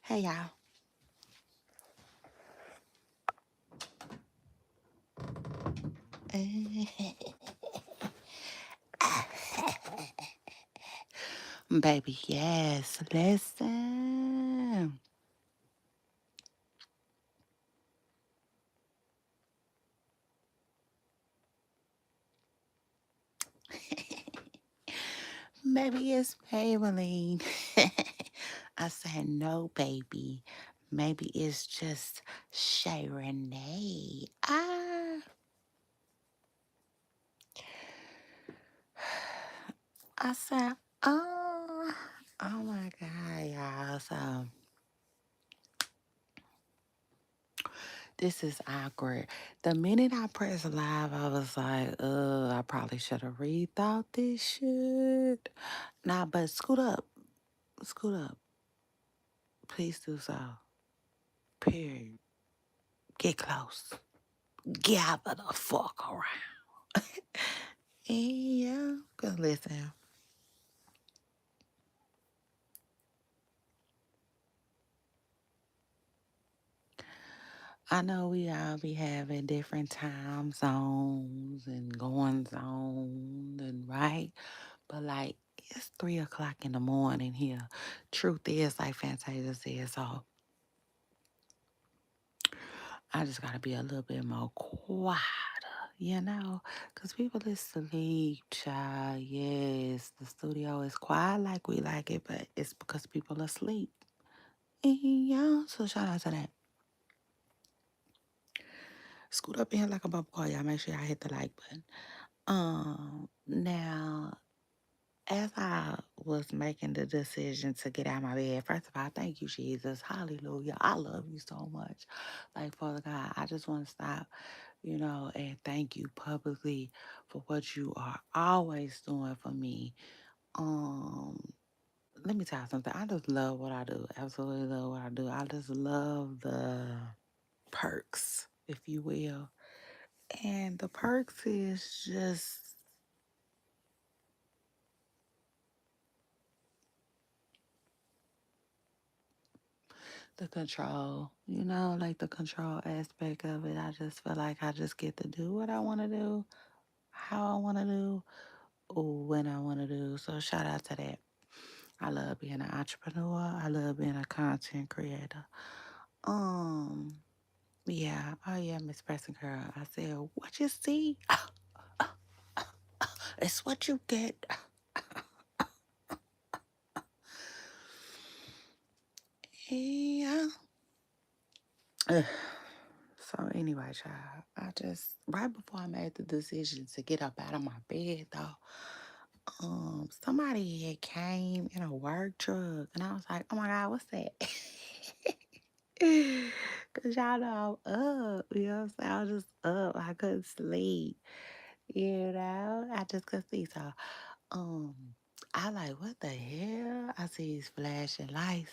Hey y'all. Baby, yes, listen. Baby, it's Maybelline. I said, no, baby. Maybe it's just Shay Renee. I said, oh my God, y'all. So this is awkward. The minute I pressed live, I was like, I probably should have rethought this shit. Nah, but scoot up. Scoot up. Please do so. Period. Get close. Gather the fuck around. Yeah, cause listen, I know we all be having different time zones and going zones and right, but like it's 3 o'clock in the morning here. Truth is, like Fantasia said, so I just gotta be a little bit more quieter, because people is asleep, child. Yes, the studio is quiet like we like it, but it's because people are asleep. Yeah, so shout out to that. Scoot up in here like a bubble, y'all. Make sure y'all hit the like button. Now, as I was making the decision to get out of my bed, first of all, thank you, Jesus. Hallelujah. I love you so much. Like, Father God, I just want to stop, and thank you publicly for what you are always doing for me. Um, Let me tell you something. I just love what I do. Absolutely love what I do. I just love the perks, if you will. And the perks is just the control, like the control aspect of it. I just feel like I just get to do what I want to do, how I want to do, when I want to do. So shout out to that. I love being an entrepreneur. I love being a content creator. Um, yeah. Oh yeah, Miss Pressing Girl. I said, what you see? It's what you get. Yeah. Ugh. So anyway, child, I just right before I made the decision to get up out of my bed though, somebody had came in a work truck and I was like, oh my God, what's that? Cause y'all know I'm up, you know what I'm saying? I was just up. I couldn't sleep, I just couldn't sleep. So um I like, what the hell? I see these flashing lights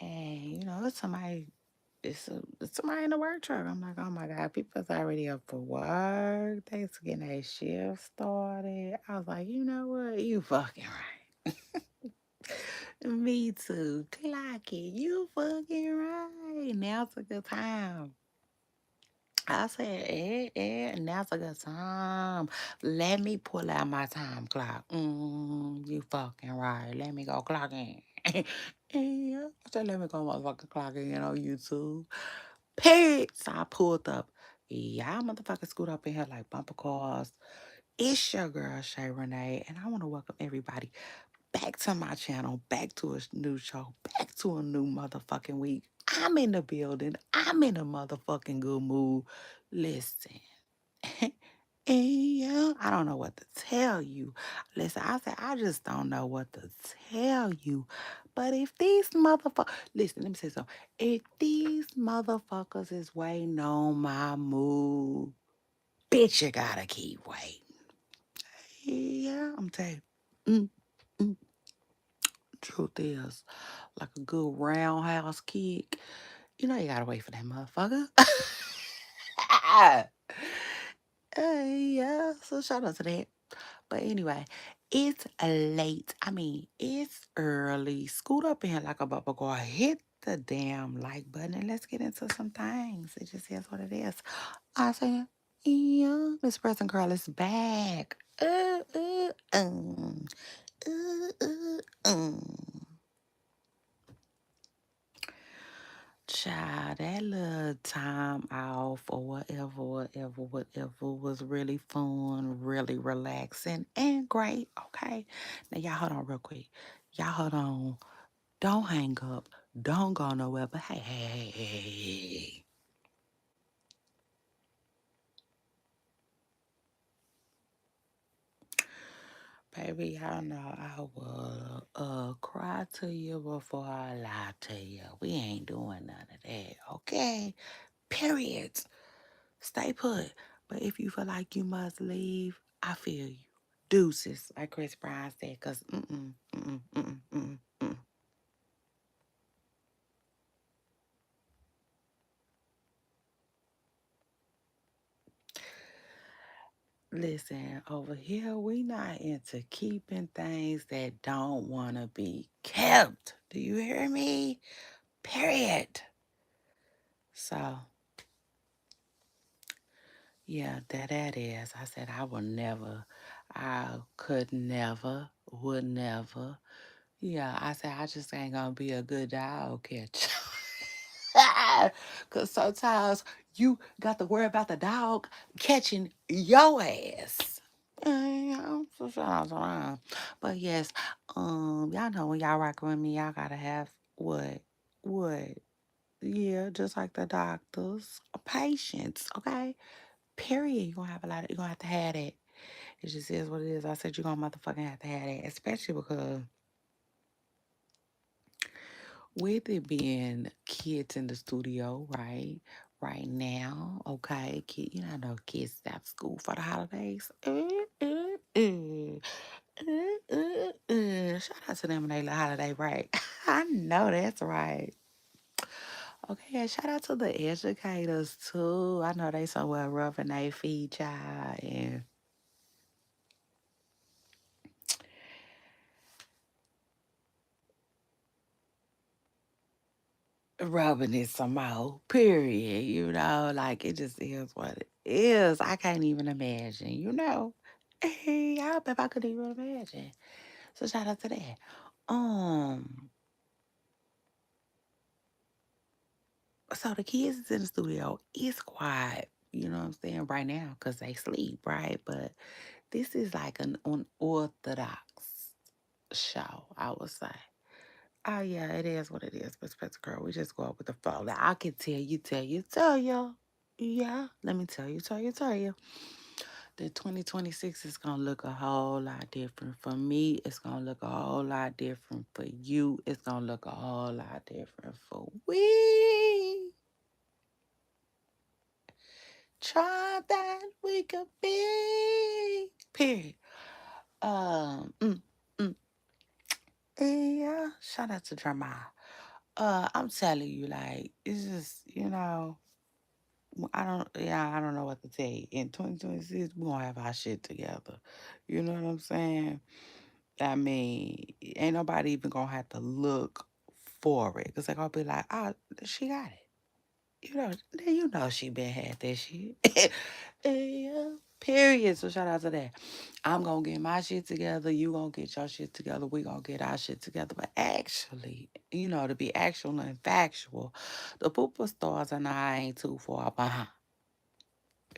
and it's somebody, it's somebody in the work truck. I'm like, oh my God, people's already up for work. They getting their shift started. I was like, you know what? You fucking right. Me too. Clock it. You fucking right. Now's a good time. I said, now's a good time. Let me pull out my time clock. You fucking right. Let me go clock in. Yeah. I said, let me go motherfucking clock in on YouTube. Period. So I pulled up. Y'all motherfuckers scoot up in here like bumper cars. It's your girl, Shay Renee, and I want to welcome everybody back to my channel, back to a new show, back to a new motherfucking week. I'm in the building. I'm in a motherfucking good mood. Listen. And yeah, I don't know what to tell you. Listen, I said, I just don't know what to tell you. But if these motherfuckers, listen, let me say something. If these motherfuckers is waiting on my move, bitch, you gotta keep waiting. Yeah, I'm telling you. Mm. Truth is, like a good roundhouse kick, you gotta wait for that motherfucker. Yeah, so shout out to that. But anyway, it's late. I mean, it's early. Scoot up in here like a bubble girl. Hit the damn like button and let's get into some things. It just is what it is. I say, yeah, Miss Present Girl is back. Uh, uh. Child, that little time off or whatever was really fun, really relaxing, and great. Okay. Now, y'all hold on real quick. Y'all hold on. Don't hang up. Don't go nowhere. But hey. Baby, y'all know I will cry to you before I lie to you. We ain't doing none of that. Okay? Period. Stay put. But if you feel like you must leave, I feel you. Deuces, like Chris Brown said, because mm. Listen, over here, we not into keeping things that don't want to be kept. Do you hear me? Period. So, yeah, that is. I said I could never, would never. Yeah, I said I just ain't gonna be a good dog catcher. Cause sometimes you got to worry about the dog catching your ass. So shout out to Ron. But yes, y'all know when y'all rocking with me, y'all gotta have what? What? Yeah, just like the doctors, patience, okay? Period. You're gonna have to have that. It just is what it is. I said you're gonna motherfucking have to have that, especially because with it being kids in the studio, right? Right now, okay, I know kids stop school for the holidays. Shout out to them when they little holiday break. I know that's right. Okay, and shout out to the educators too. I know they somewhere roughing their feet, child, and rubbing it some more. Period. Like it just is what it is. I can't even imagine. Hey, I bet I could even imagine. So shout out to that. Um, so the kids is in the studio. It's quiet. You know what I'm saying right now because they sleep, right? But this is like an unorthodox show, I would say. Oh yeah, it is what it is, Miss Pets Girl. We just go up with the flow. Now, I can tell you. Yeah, let me tell you. The 2026 is gonna look a whole lot different. For me, it's gonna look a whole lot different. For you, it's gonna look a whole lot different. For we try that we could be. Period. Um, mm, mm, yeah. Shout out to Drama. I'm telling you, like, it's just, I don't know what to tell you. In 2026, we're gonna have our shit together. You know what I'm saying? I mean, ain't nobody even gonna have to look for it. Cause they're gonna be like, oh, she got it. She been had that shit. Yeah, period. So shout out to that. I'm gonna get my shit together. You gonna get your shit together. We gonna get our shit together. But actually, to be actual and factual, the pooper stars and I ain't too far behind.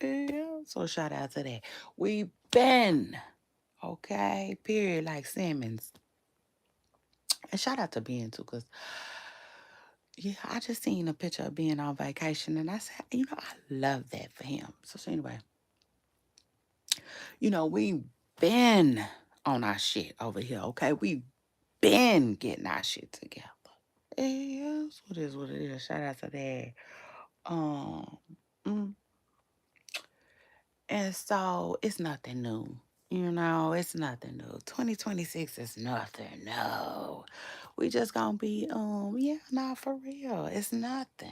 Yeah. So shout out to that. We been okay. Period. Like Simmons. And shout out to Ben too, cause yeah, I just seen a picture of Ben on vacation, and I said, I love that for him. So anyway, we been on our shit over here, okay? We been getting our shit together. Yes, what is what it is. Shout out to that. Um, mm, and so it's nothing new. It's nothing new. 2026 is nothing. No. We just gonna be, yeah, nah, for real. It's nothing.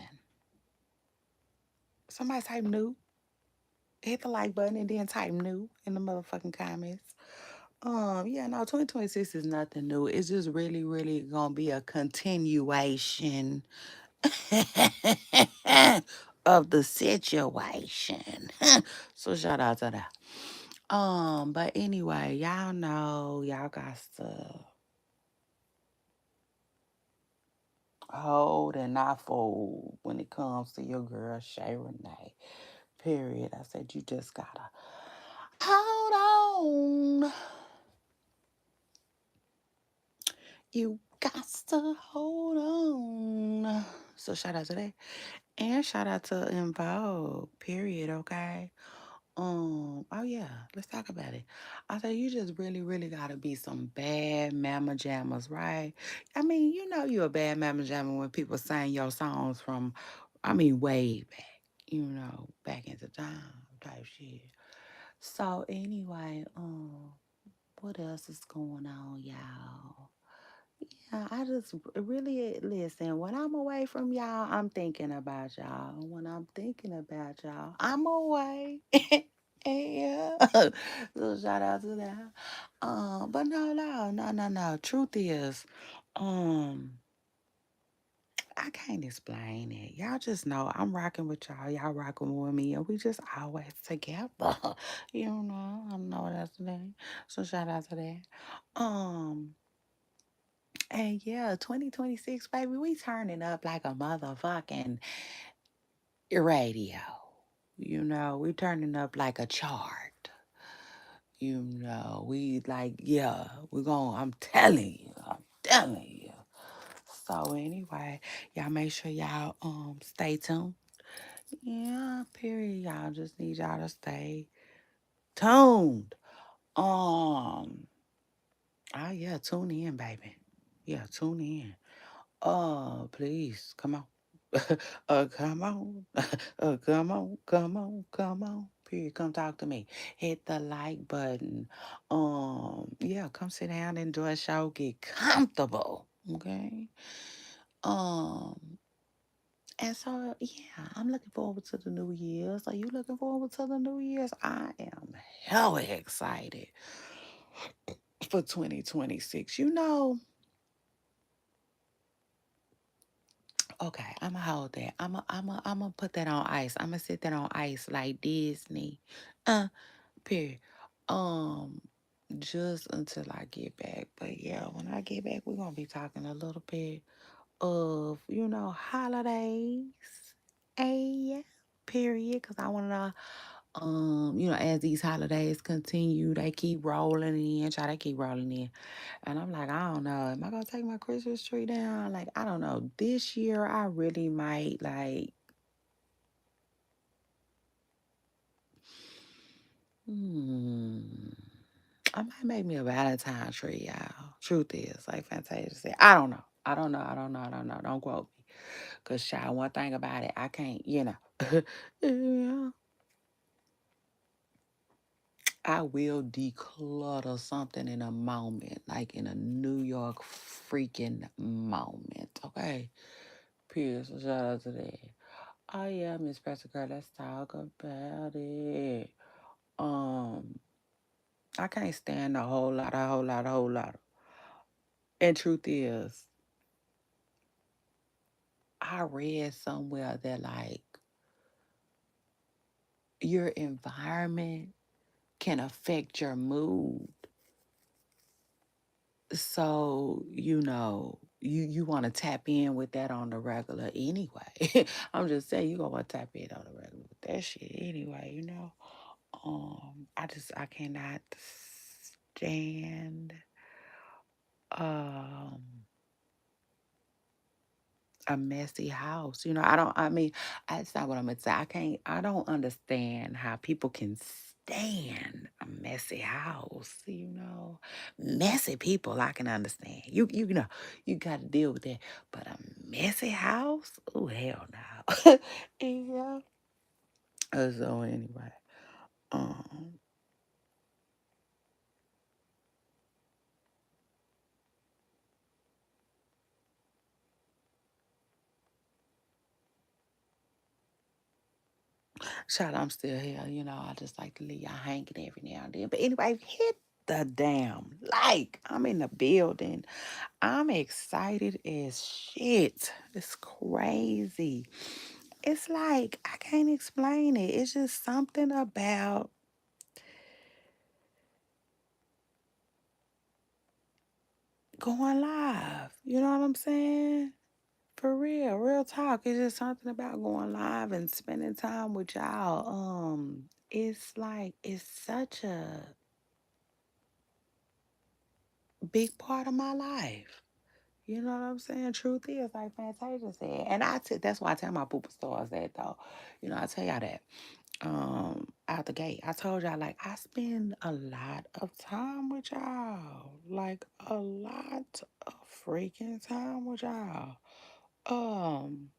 Somebody type new. Hit the like button and then type new in the motherfucking comments. Yeah, no, 2026 is nothing new. It's just really, really gonna be a continuation of the situation. So shout out to that. But anyway, y'all know y'all got to hold and not fold when it comes to your girl Shay Renee. Period. I said you just gotta hold on. You got to hold on. So shout out to that. And shout out to Involve. Period. Okay. Oh yeah, let's talk about it. I said you just really, really gotta be some bad mama jammers, right? I mean, you know you're a bad mama jammer when people sing your songs from, I mean, way back, back into time type shit. So anyway, what else is going on, y'all? Yeah, I just really listen. When I'm away from y'all, I'm thinking about y'all. When I'm thinking about y'all, I'm away. Yeah. So shout out to that. But no. Truth is, um, I can't explain it. Y'all just know I'm rocking with y'all. Y'all rocking with me, and we just always together. I know that's the name. So shout out to that. Um. And yeah, 2026, baby, we turning up like a motherfucking radio. We turning up like a chart. We like, yeah, I'm telling you. So anyway, y'all make sure y'all stay tuned. Yeah, period. Y'all just need y'all to stay tuned. Um, yeah, tune in, baby. Yeah, tune in. Oh, please, come on. Come on. Come on. Period. Come talk to me. Hit the like button. Yeah, come sit down, enjoy a show, get comfortable. Okay. Um, and so yeah, I'm looking forward to the new year's. Are you looking forward to the new year's? I am hella excited for 2026. Okay, I'ma hold that. I'ma put that on ice. I'ma sit that on ice like Disney. Period. Um, just until I get back. But yeah, when I get back, we're gonna be talking a little bit of, holidays. A period. Cause I wanna as these holidays continue, they keep rolling in, try to keep rolling in. And I'm like, I don't know. Am I gonna take my Christmas tree down? Like, I don't know. This year I really might hmm. I might make me a Valentine tree, y'all. Truth is, like Fantasia said, I don't know. I don't know. Don't quote me. Cause child, one thing about it, I can't, yeah, I will declutter something in a moment, like in a New York freaking moment. Okay. Period. So shout out to that. Oh yeah, Miss Jessica, let's talk about it. Um, I can't stand a whole lot. And truth is, I read somewhere that like your environment can affect your mood. So, you want to tap in with that on the regular anyway. I'm just saying you gonna want to tap in on the regular with that shit anyway. I cannot stand um a messy house. That's not what I'm gonna say. I don't understand how people can stand a messy house. Messy people I can understand. You gotta deal with that. But a messy house? Oh hell no. Yeah. So anyway. Um Child, I'm still here. I just like to leave y'all hanging every now and then. But anyway, hit the damn like. I'm in the building. I'm excited as shit. It's crazy. It's like I can't explain it. It's just something about going live. You know what I'm saying? For real, real talk. It's just something about going live and spending time with y'all. It's like it's such a big part of my life. You know what I'm saying? Truth is, like Fantasia said, and that's why I tell my pooper stars that though. You know, I tell y'all that out the gate. I told y'all like I spend a lot of time with y'all, like a lot of freaking time with y'all. Um,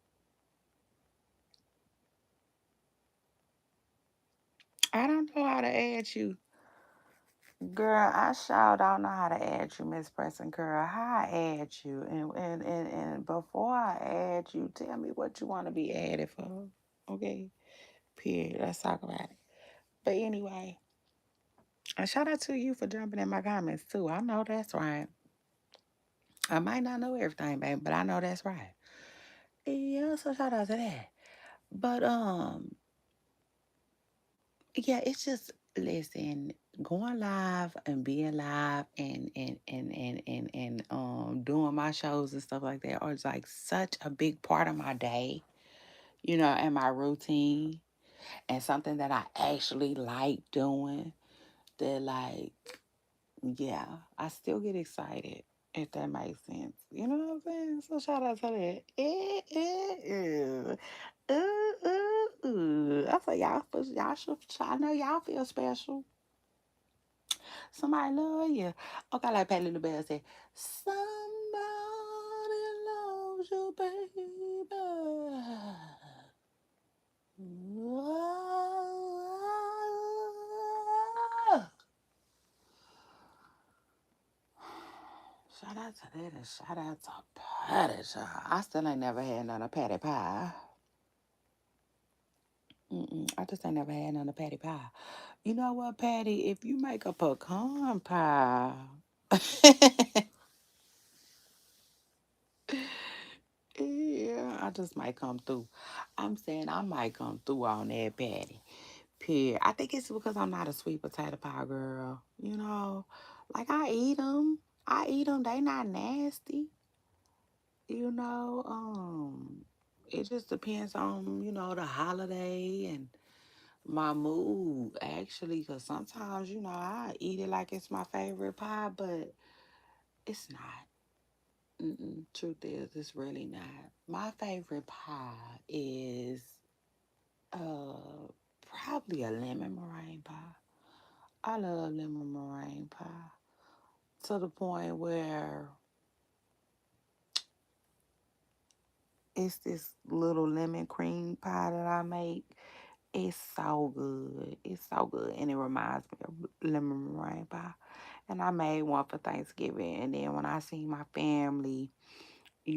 I don't know how to add you. Girl, I sure don't know how to add you, Miss Preston Girl. How I add you? And before I add you, tell me what you want to be added for. Okay? Period. Let's talk about it. But anyway, a shout out to you for jumping in my comments too. I know that's right. I might not know everything, baby, but I know that's right. Yeah, so shout out to that. But yeah, it's just listen, going live and being live and doing my shows and stuff like that are like such a big part of my day, you know, and my routine and something that I actually like doing. That like, yeah, I still get excited if that makes sense. You know what I'm saying? So shout out to that. I say y'all should. I know y'all feel special. Somebody love you. Okay, like Patty LaBelle said, somebody loves you, baby. Shout out to that and shout out to Patty. Child. I still ain't never had none of Patty Pie. I just ain't never had none of Patty Pie. You know what, Patty? If you make a pecan pie, yeah, I just might come through. I'm saying I might come through on that, Patty. Period. I think it's because I'm not a sweet potato pie girl. You know, like I eat them. I eat them. They not nasty. You know, it just depends on the holiday and my mood actually. Because sometimes I eat it like it's my favorite pie, but it's not. Truth is, it's really not. My favorite pie is uh probably a lemon meringue pie. I love lemon meringue pie to the point where it's this little lemon cream pie that I make. It's so good. It's so good. And it reminds me of lemon meringue pie. And I made one for Thanksgiving. And then when I seen my family, I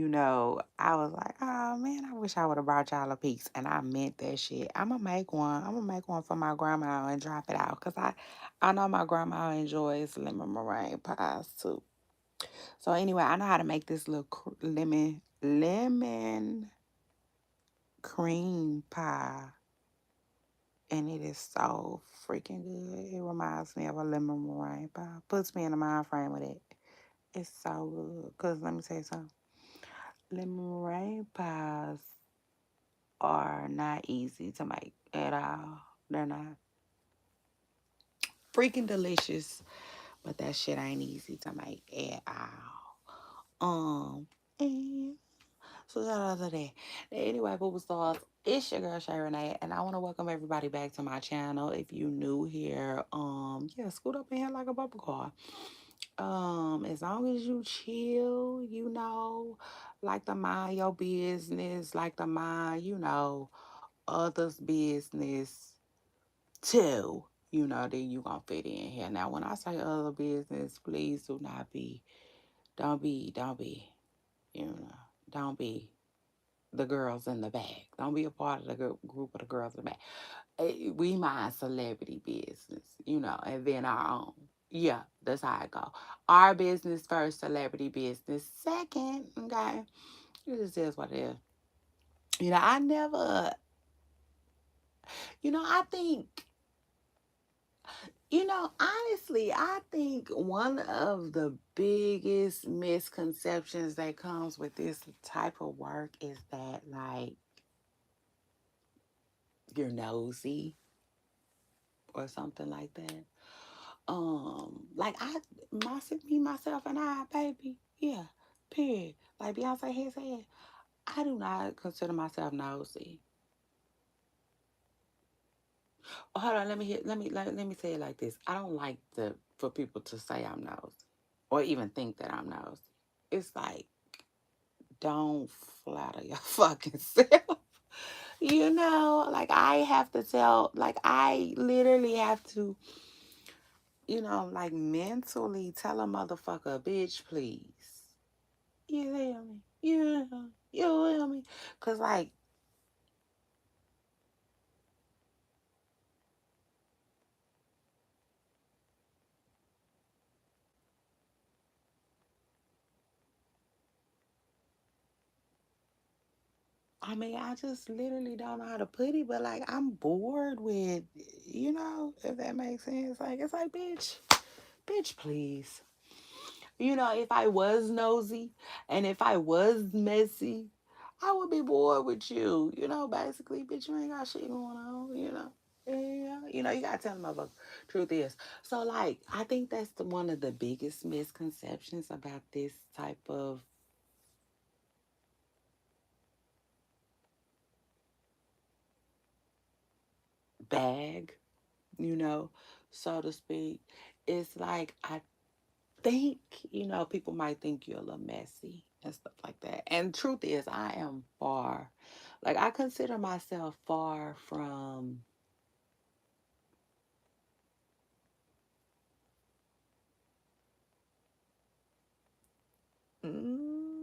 was like, oh man, I wish I would have brought y'all a piece. And I meant that shit. I'm going to make one. I'm going to make one for my grandma and drop it out. Because I know my grandma enjoys lemon meringue pies too. So anyway, I know how to make this little lemon cream pie, and it is so freaking good. It reminds me of a lemon meringue pie. Puts me in the mind frame with it. It's so good. Cause let me tell you something. Lemon meringue pies are not easy to make at all. They're not freaking delicious, but that shit ain't easy to make at all. And so shout out to that. Anyway, Booba Stars, it's your girl Shay Renee, and I want to welcome everybody back to my channel. If you new here, yeah, scoot up in here like a bubble car. As long as you chill, like to mind your business, like to mind, others' business too. Then you gonna fit in here. Now, when I say other business, please don't be, you know, don't be the girls in the back. Don't be a part of the group of the girls in the back. We mind celebrity business, and then our own. Yeah, that's how I go. Our business first, celebrity business second. Okay, it just is what it is. I never. I think. Honestly, I think one of the biggest misconceptions that comes with this type of work is that, like, you're nosy or something like that. Like me, myself, and I, baby, yeah, period. Like Beyonce has said, I do not consider myself nosy. Oh, hold on, let me say it like this. I don't like for people to say I'm nosy or even think that I'm nosy. It's like, don't flatter your fucking self. Like I have to tell, like I literally have to, like mentally tell a motherfucker, bitch, please. You hear me? You hear me? Cause like, I mean, I just literally don't know how to put it, but like I'm bored with, if that makes sense. Like it's like, bitch, please. If I was nosy and if I was messy, I would be bored with you. Basically, bitch, you ain't got shit going on. Yeah, you gotta tell them about truth is. So like I think that's one of the biggest misconceptions about this type of bag, you know, so to speak. It's like I think, people might think you're a little messy and stuff like that. And truth is, I am far, like, I consider myself far from, mm,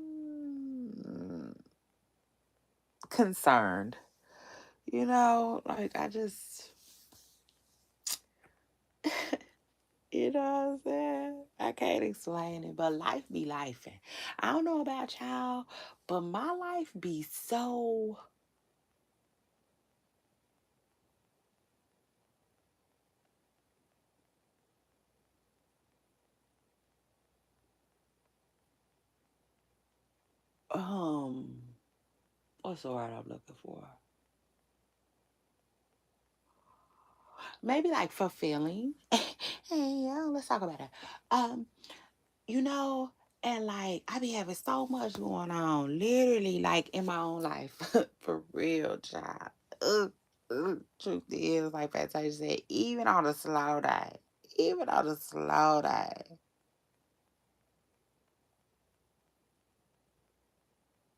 concerned. Like, I just, what I'm saying? I can't explain it, but life be life. I don't know about y'all, but my life be so, um, what's the word I'm looking for? Maybe like fulfilling. Hey, yeah, let's talk about that. Um, you know, and like I be having so much going on, literally, like in my own life, for real, child. Ugh, truth is, like Fantasia said, even on the slow day,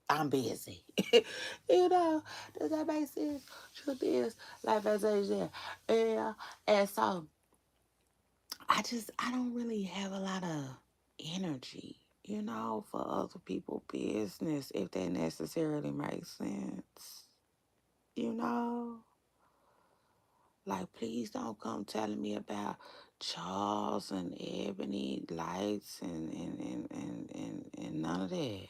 I'm busy. you know, does that make sense? Truth is, like Fantasia said, yeah, and so I don't really have a lot of energy, for other people' business, if that necessarily makes sense. You know? Like, please don't come telling me about Charles and Ebony lights and none of that.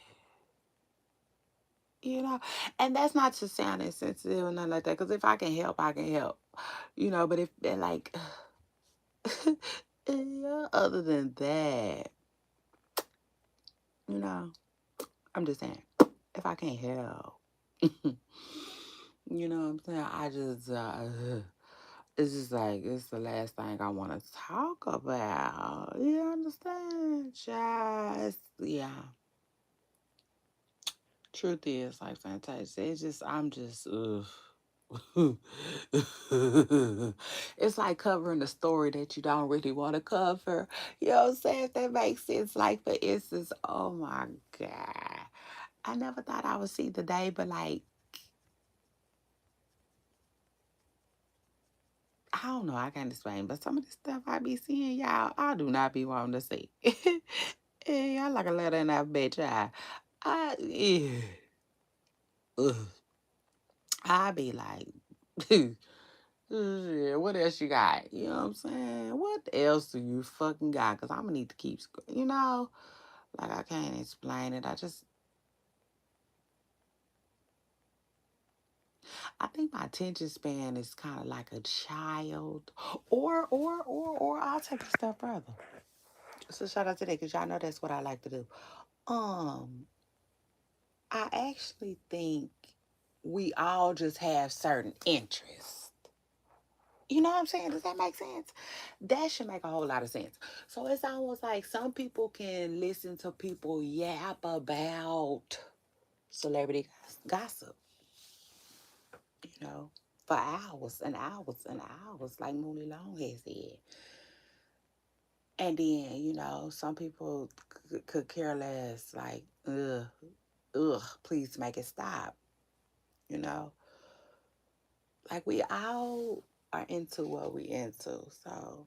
You know? And that's not to sound insensitive or nothing like that, because if I can help, I can help. But if they're like, yeah, other than that, you know? I'm just saying, if I can't help, you know what I'm saying? It's just like, it's the last thing I want to talk about. You understand? Just, yeah. Truth is, like Fantasia, it's just, I'm just, ugh. It's like covering a story that you don't really want to cover. You know what I'm saying? If that makes sense. Like, for instance, oh my God. I never thought I would see the day, but like, I don't know, I can't explain, but some of the stuff I be seeing, y'all, I do not be wanting to see. Yeah, I like a letter in that bitch eye. Yeah. Ugh. I be like, Shit, what else you got? You know what I'm saying? What else do you fucking got? Because I'm going to need to keep, like I can't explain it. I think my attention span is kind of like a child. Or I'll take it a step further. So shout out to that because y'all know that's what I like to do. Um, I actually think we all just have certain interests. You know what I'm saying? Does that make sense? That should make a whole lot of sense. So it's almost like some people can listen to people yap about celebrity gossip, you know, for hours and hours and hours, like Mooney Long has said. And then, some people could care less, like, please make it stop, you know. Like, we all are into what we into, so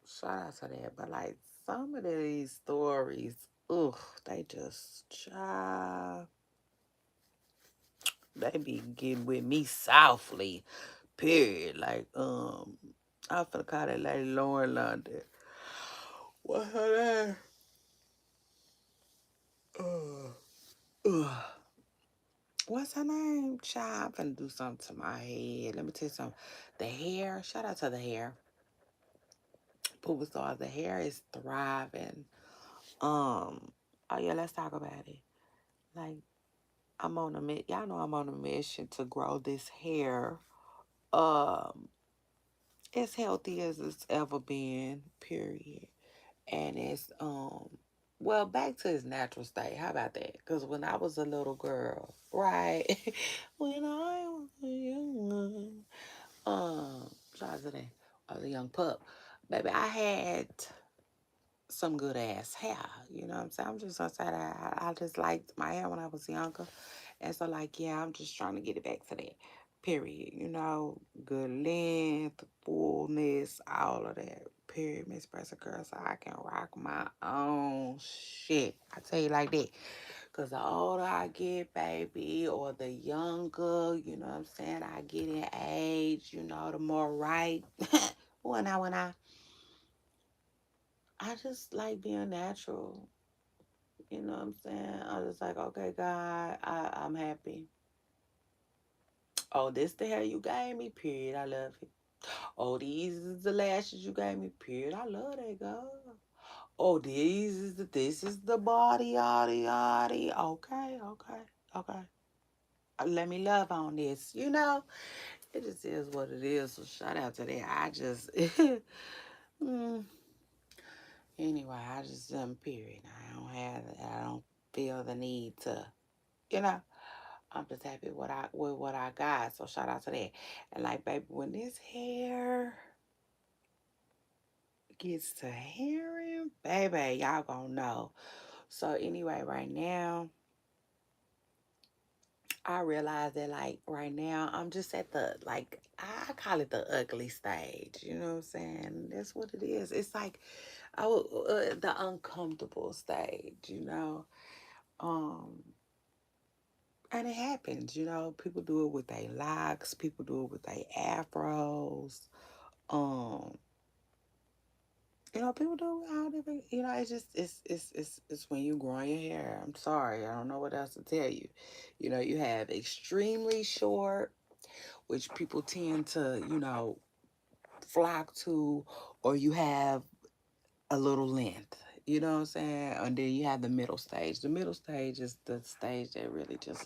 shout out to that. But, like, some of these stories, they just, they be getting with me softly, period. Like, I'm finna call that lady Lauren London. What's her name? Uh, What's her name? Child, I'm finna do something to my head. Let me tell you something. The hair, shout out to the hair. Poopa Star, the hair is thriving. Oh yeah, let's talk about it. Like, y'all know I'm on a mission to grow this hair um as healthy as it's ever been, period. And it's well, back to its natural state. How about that? Because when I was a little girl, right? When I was a young shout out to that, I was a young pup, baby. I had some good ass hair. You know what I'm saying? I'm just gonna say that I just liked my hair when I was younger, and so like yeah, I'm just trying to get it back to that. Period. Good length, fullness, all of that. Period, Miss Presser Girl, so I can rock my own shit. I tell you like that. Cause the older I get, baby, or the younger, you know what I'm saying, I get in age, the more right. when I just like being natural. You know what I'm saying? I was just like, okay, God, I'm happy. Oh, this the hair you gave me, period. I love it. Oh, these is the lashes you gave me, period. I love that, God. Oh, this is the body, yada, yada. Okay, okay, okay. Let me love on this. It just is what it is. So shout out to that. Mm, anyway, I just period. I don't feel the need to, you know. I'm just happy with what I got. So shout out to that. And like, baby, when this hair gets to hearing, baby, y'all gonna know. So anyway, right now, I realize that like right now, I'm just at the like I call it the ugly stage. You know what I'm saying? That's what it is. It's like the uncomfortable stage. And it happens. People do it with their locks. People do it with their afros. Um, people do it all different. It's just it's when you growing your hair. I'm sorry, I don't know what else to tell you. You have extremely short, which people tend to flock to, or you have a little length. You know what I'm saying? And then you have the middle stage. The middle stage is the stage that really just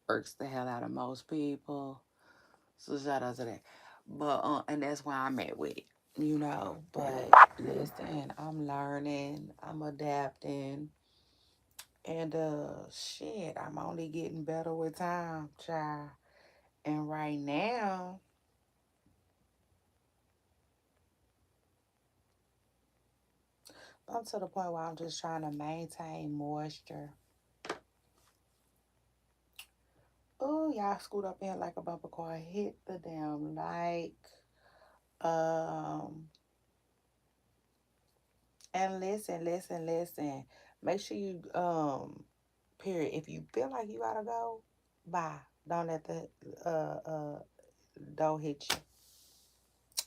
irks the hell out of most people. So shout out to that. But and that's why I'm at with it. But listen, I'm learning, I'm adapting, and shit, I'm only getting better with time, child. And right now, I'm to the point where I'm just trying to maintain moisture. Oh, y'all scoot up in like a bumper car, hit the damn light. Um, and listen. Make sure you period. If you feel like you gotta go, bye. Don't let the uh uh don't hit you.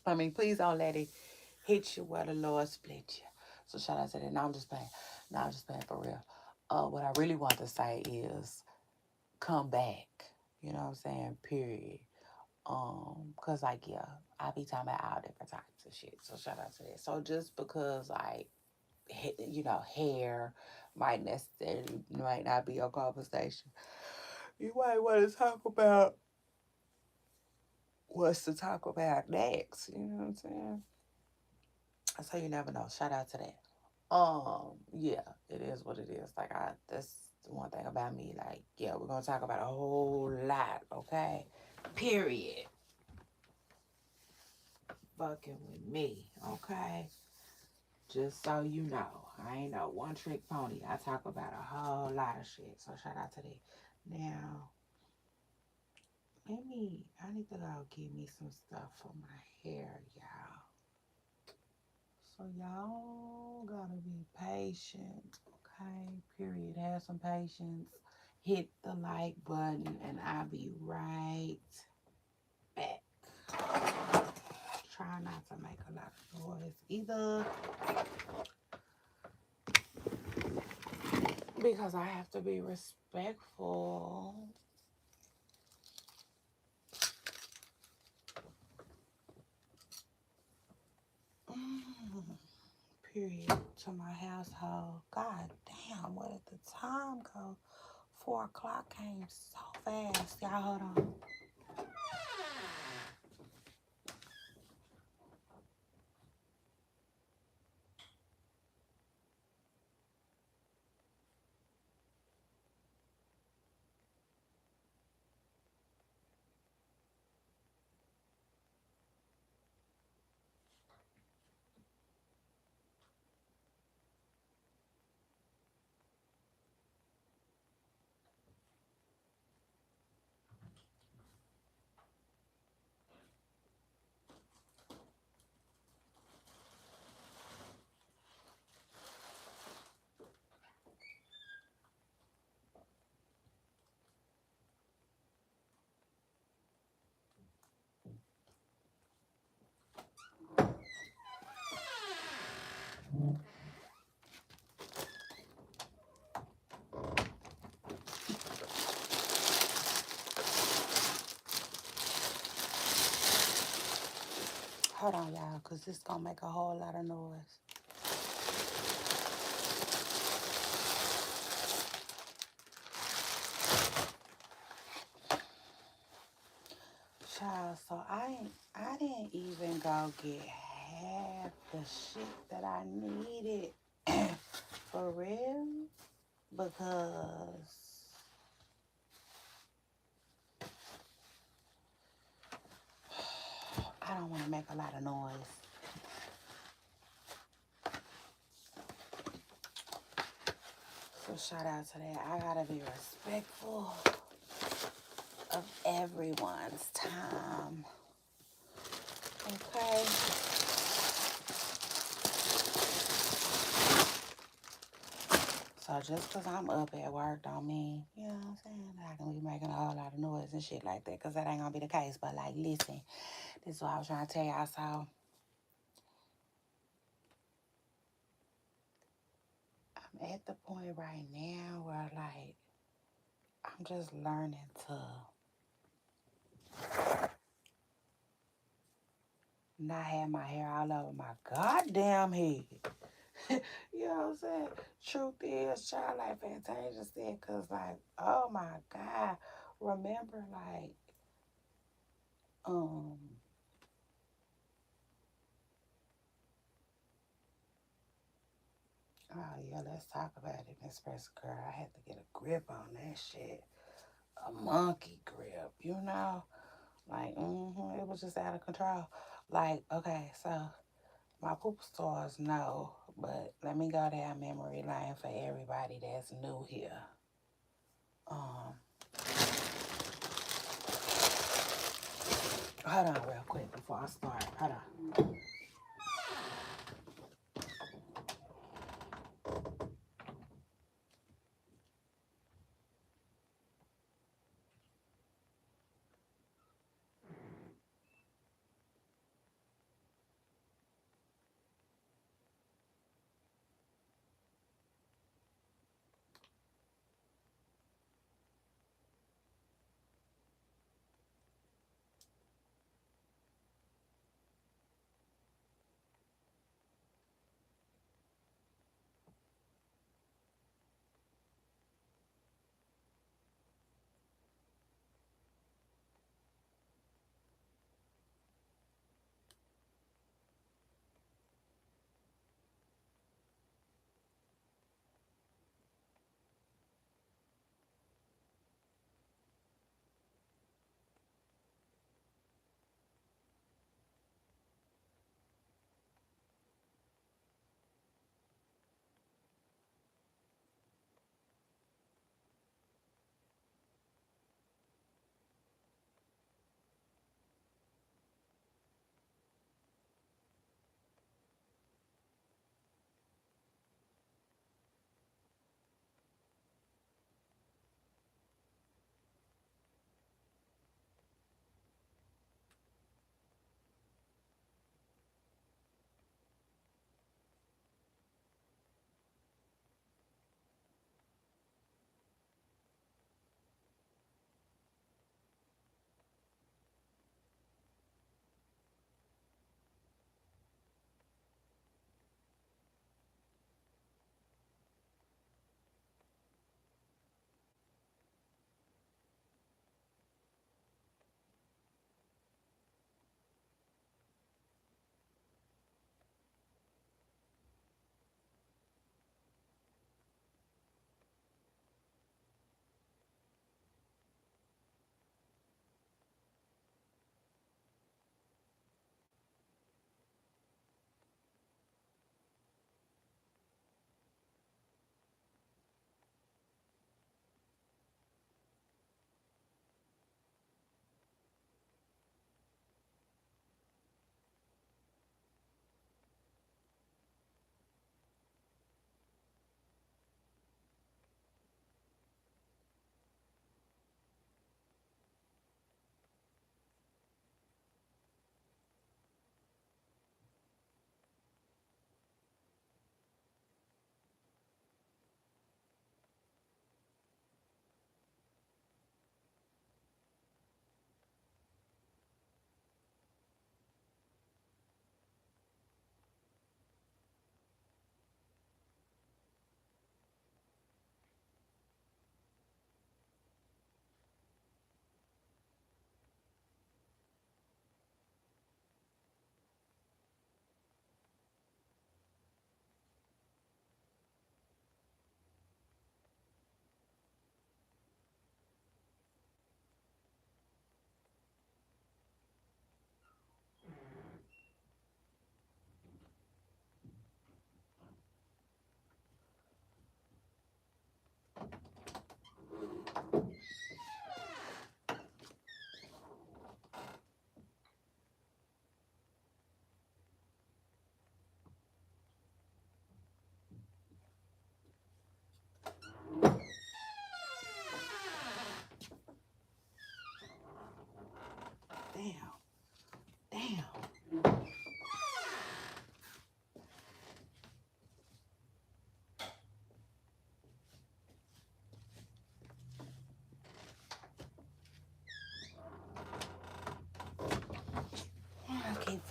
I mean, please don't let it hit you where the Lord split you. So shout out to that. No, I'm just playing. No, I'm just playing for real. What I really want to say is come back. You know what I'm saying? Period. Cause like yeah, I be talking about all different types of shit. So shout out to that. So just because like you know, hair might not be your conversation. You might want to talk about what's to talk about next. You know what I'm saying? So you never know. Shout out to that. Yeah, it is what it is. Like that's the one thing about me. Like, yeah, we're gonna talk about a whole lot, okay? Period. Fucking with me, okay? Just so you know, I ain't no one trick pony. I talk about a whole lot of shit. So shout out to that. Now, I need to go get me some stuff for my hair, y'all. So y'all gotta be patient, okay? Period. Have some patience. Hit the like button, and I'll be right back. Try not to make a lot of noise either, because I have to be respectful. Period. To my household. God damn, where did the time go? 4 o'clock came so fast. Y'all hold on. Hold on, y'all, because this gonna make a whole lot of noise. Child, so I didn't even go get half the shit that I needed for real, because I don't want to make a lot of noise. So shout out to that. I gotta be respectful of everyone's time. Okay. So just because I'm up at work don't mean, you know what I'm saying, that I can be making a whole lot of noise and shit like that, because that ain't gonna be the case. But like, listen, this is what I was trying to tell y'all. So I'm at the point right now where like I'm just learning to not have my hair all over my goddamn head. You know what I'm saying? Truth is, child, like Fantasia said, because, like, oh my God. Remember, like, oh yeah, let's talk about it, Miss Press Girl. I had to get a grip on that shit. A monkey grip, you know? Like, it was just out of control. Like, okay, so my poop stars know, but let me go down memory lane for everybody that's new here. Um, Hold on real quick before I start. Hold on.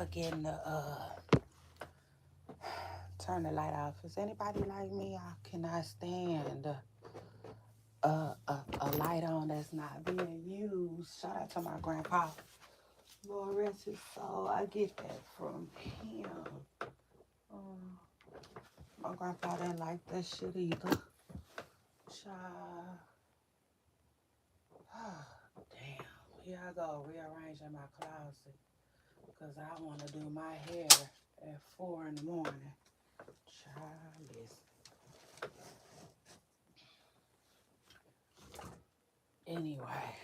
forgetting to turn the light off. Is anybody like me? I cannot stand a light on that's not being used. Shout out to my grandpa. Lord rest his soul. I get that from him. Um, my grandpa didn't like that shit either. Child. Damn. Here I go rearranging my closet because I want to do my hair at 4 in the morning. Child, listen. Anyway,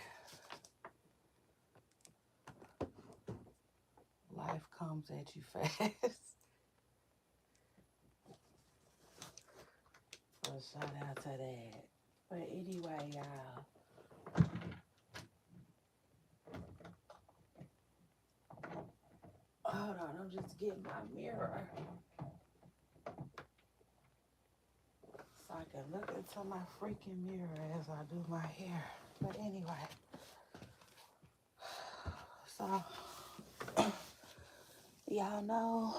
life comes at you fast. So shout out to that. But anyway, y'all. Hold on, I'm just getting my mirror so I can look into my freaking mirror as I do my hair. But anyway, so y'all know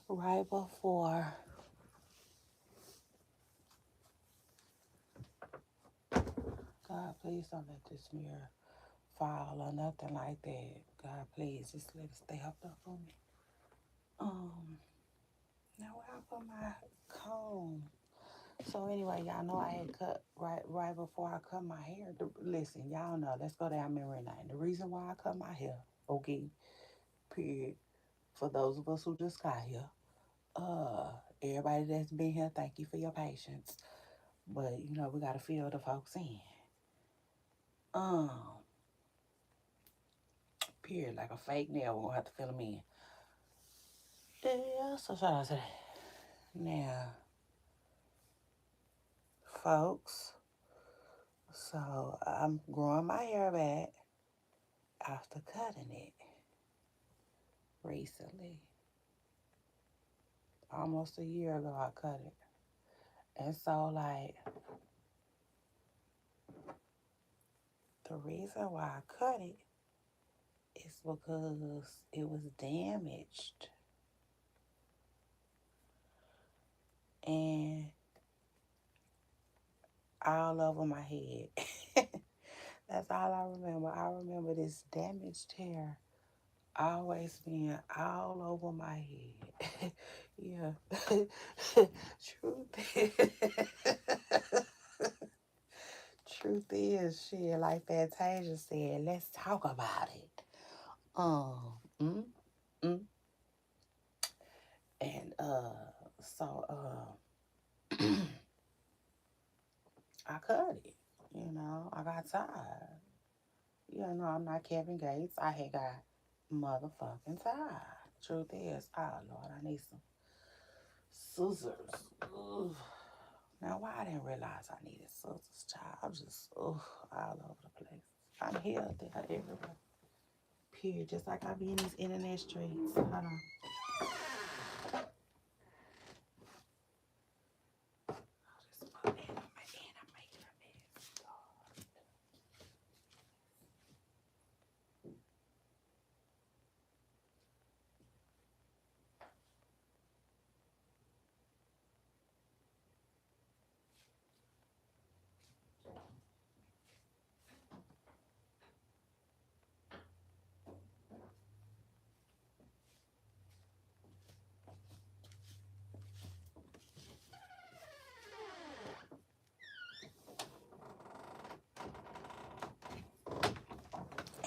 right before God, please don't let this mirror fall or nothing like that. God, please just let it stay up on me. Now where I put my comb? So anyway, y'all know I had cut right before I cut my hair. Listen, y'all know. Let's go down memory lane. The reason why I cut my hair, okay, period. For those of us who just got here, everybody that's been here, thank you for your patience. But you know we gotta fill the folks in. Um, period. Like a fake nail, we're gonna have to fill them in. Yeah, so shout out to that. Now, folks, so I'm growing my hair back after cutting it recently. Almost a year ago, I cut it. And so, like, the reason why I cut it is because it was damaged. And all over my head. That's all I remember. I remember this damaged hair always being all over my head. Yeah. Truth is, truth is, shit, like Fantasia said, let's talk about it. Um, mm, mm. And so I cut it. You know, I got tired. You know, I'm not Kevin Gates. I had got motherfucking tired. Truth is, oh Lord, I need some scissors. Ugh. Now, why I didn't realize I needed scissors, child? I'm just, all over the place. I'm here, there, everywhere. Period. Just like I be in these internet streets. Hold on. I'll just put that on my hand. I'm making a mess.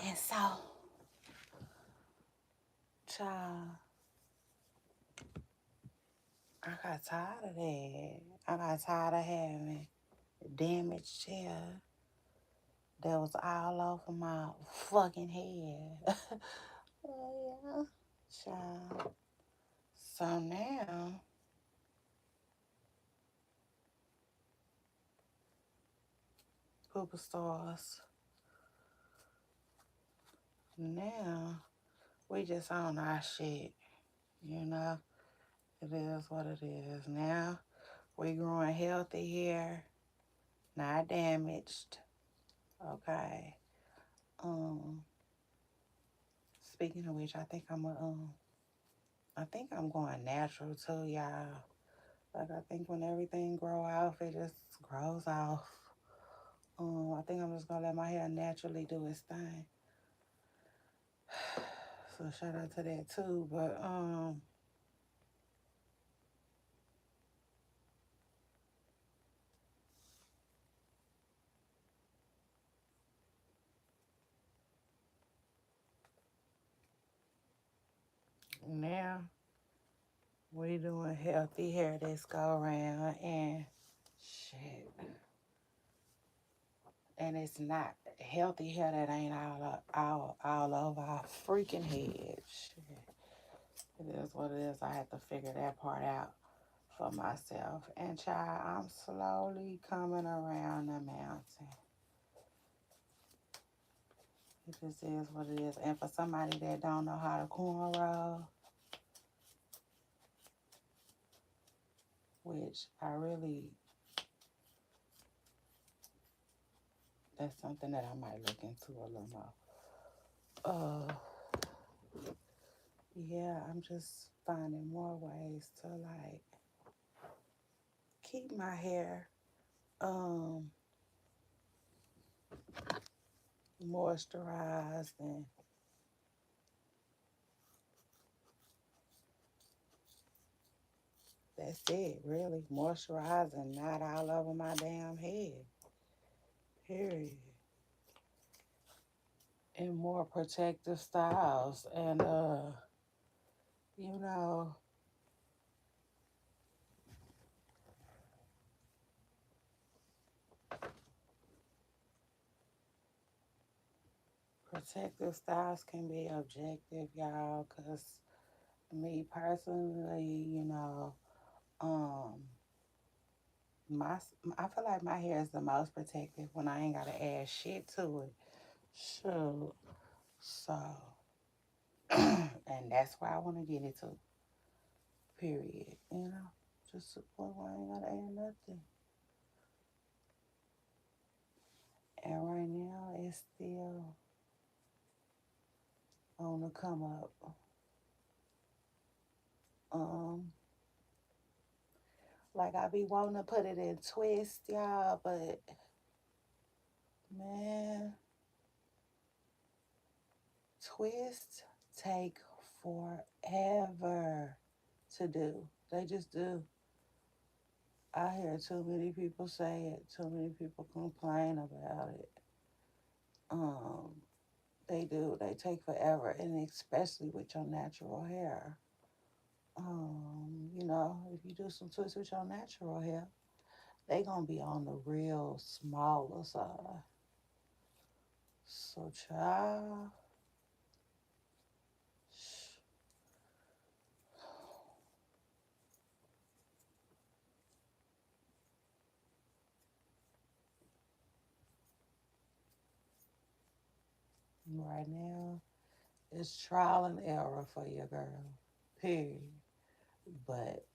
And so, child, I got tired of that. I got tired of having damaged hair that was all over my fucking head. Oh, yeah, child. So now, superstars, now we just on our shit, you know? It is what it is. Now we growing healthy hair, not damaged. Okay. Um, Speaking of which, I think I'm going natural too, y'all. Like I think when everything grow off, it just grows off. I think I'm just gonna let my hair naturally do its thing. So shout out to that too. But now we doing healthy hair this go around and shit. And it's not healthy hair that ain't all over our freaking head. Shit. It is what it is. I have to figure that part out for myself. And child, I'm slowly coming around the mountain. It just is what it is. And for somebody that don't know how to cornrow, which I really, that's something that I might look into a little more. Uh, yeah, I'm just finding more ways to like keep my hair um moisturized and that's it, really. Moisturized and not all over my damn head. Period. And more protective styles and you know, protective styles can be objective, y'all, cause me personally, um my I feel like my hair is the most protective when I ain't gotta add shit to it. Sure. So and that's why I wanna get it to. Period. Just to the point where I ain't gotta add nothing. And right now it's still on the come up. Um, like I be wanting to put it in twist, y'all, but man, twist take forever to do. They just do. I hear too many people say it, too many people complain about it. Um, they do. They take forever, and especially with your natural hair. If you do some twists with your natural hair, they gonna be on the real smaller side. So, child, right now, it's trial and error for your girl. Period. But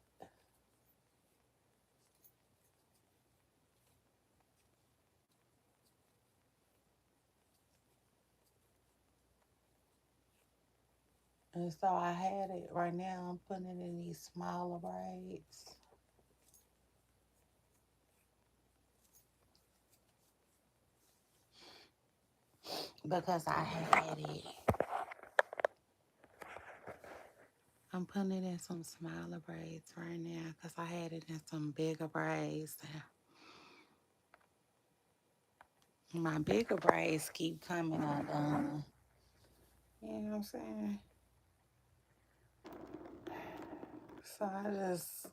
and so I had it right now. I'm putting it in these smaller braids because I had it. I'm putting it in some smaller braids right now because I had it in some bigger braids. My bigger braids keep coming undone. You know what I'm saying? So I just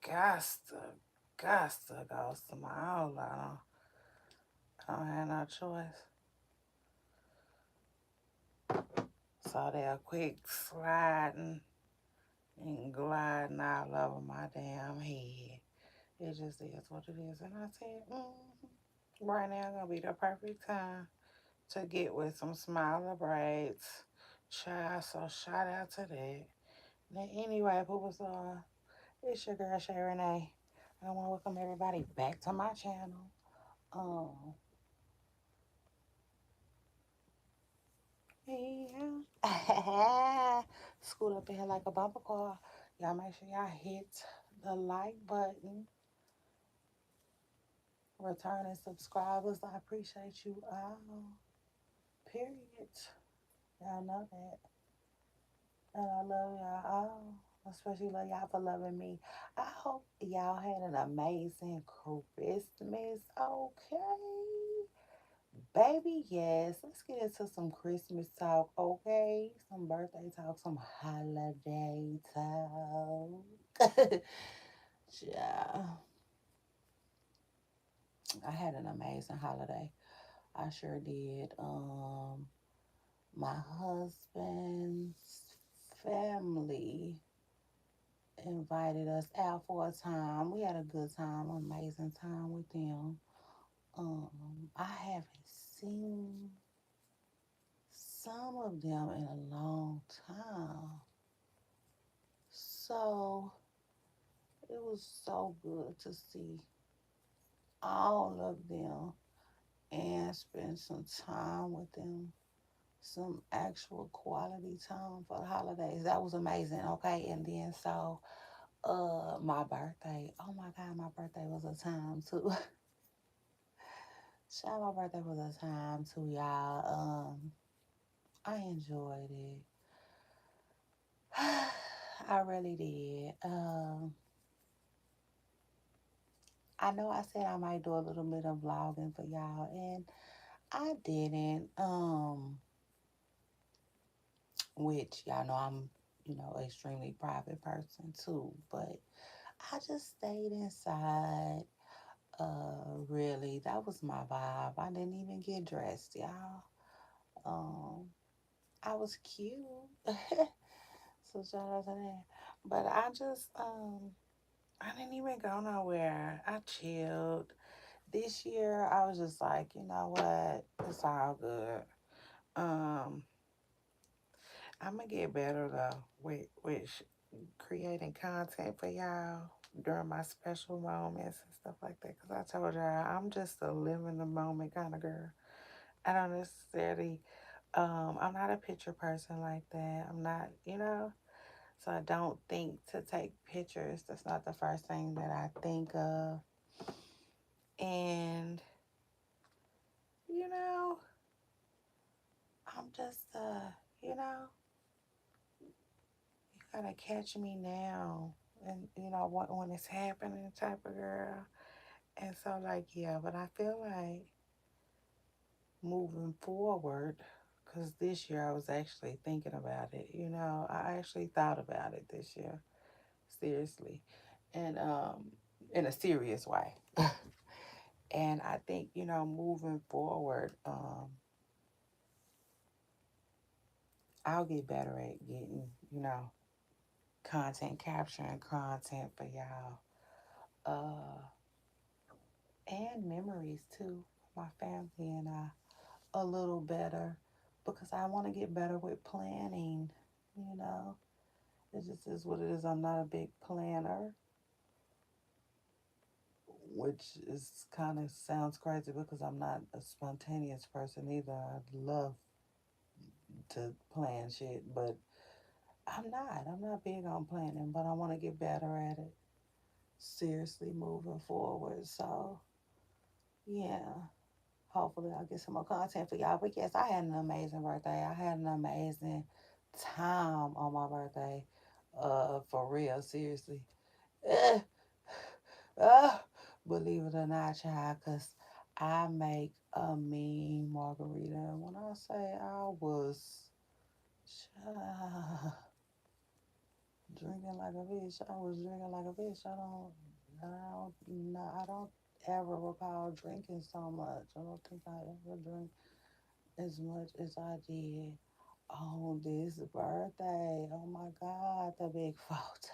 got to, go to my outlet. I don't have no choice. So they're quick sliding and gliding all over my damn head. It just is what it is. And I said, right now gonna be the perfect time to get with some smaller braids. Child, so shout out to that. Now, anyway, Poopa Star, it's your girl Shay Renee. I want to welcome everybody back to my channel. Um, yeah. Scoot up in here like a bumper car. Y'all make sure y'all hit the like button. Returning subscribers, I appreciate you all. Period. Y'all know that. And I love y'all all. Especially love y'all for loving me. I hope y'all had an amazing Christmas. Okay. Baby, yes. Let's get into some Christmas talk, okay? Some birthday talk, some holiday talk. Yeah, I had an amazing holiday. I sure did. My husband's family invited us out for a time. We had a good time, amazing time with them. I haven't seen some of them in a long time. So it was so good to see all of them and spend some time with them, some actual quality time for the holidays. That was amazing. Okay. And then my birthday. Oh my God, my birthday was a time too. Child, my birthday was a time too, y'all. I enjoyed it. I really did. I know I said I might do a little bit of vlogging for y'all, and I didn't. Which y'all know I'm, extremely private person too. But I just stayed inside. Really, that was my vibe. I didn't even get dressed, y'all. Um, I was cute. So shout out to that. But I didn't even go nowhere. I chilled. This year, I was just like, you know what? It's all good. Um, I'm gonna get better though with creating content for y'all during my special moments and stuff like that. Cause I told y'all I'm just a live in the moment kind of girl. I don't necessarily. I'm not a picture person like that. I'm not, So I don't think to take pictures. That's not the first thing that I think of. And you know, I'm just you know, you gotta catch me now. And when it's happening type of girl. And so like yeah, but I feel like moving forward, because this year I was actually thinking about it, I actually thought about it this year. Seriously. And in a serious way. And I think, moving forward, I'll get better at getting, content, capturing content for y'all. Uh, and memories too. My family and I a little better because I want to get better with planning, you know. It just is what it is. I'm not a big planner, which is kind of sounds crazy because I'm not a spontaneous person either. I love to plan shit, but I'm not. I'm not big on planning, but I want to get better at it. Seriously, moving forward. So, yeah, hopefully I'll get some more content for y'all. But yes, I had an amazing birthday. I had an amazing time on my birthday. For real, seriously. Eh, uh, believe it or not, child, because I make a mean margarita. And when I say I was child, drinking like a bitch, I was drinking like a bitch. I don't ever recall drinking so much. I don't think I ever drink as much as I did on this birthday. Oh my God, the big photo.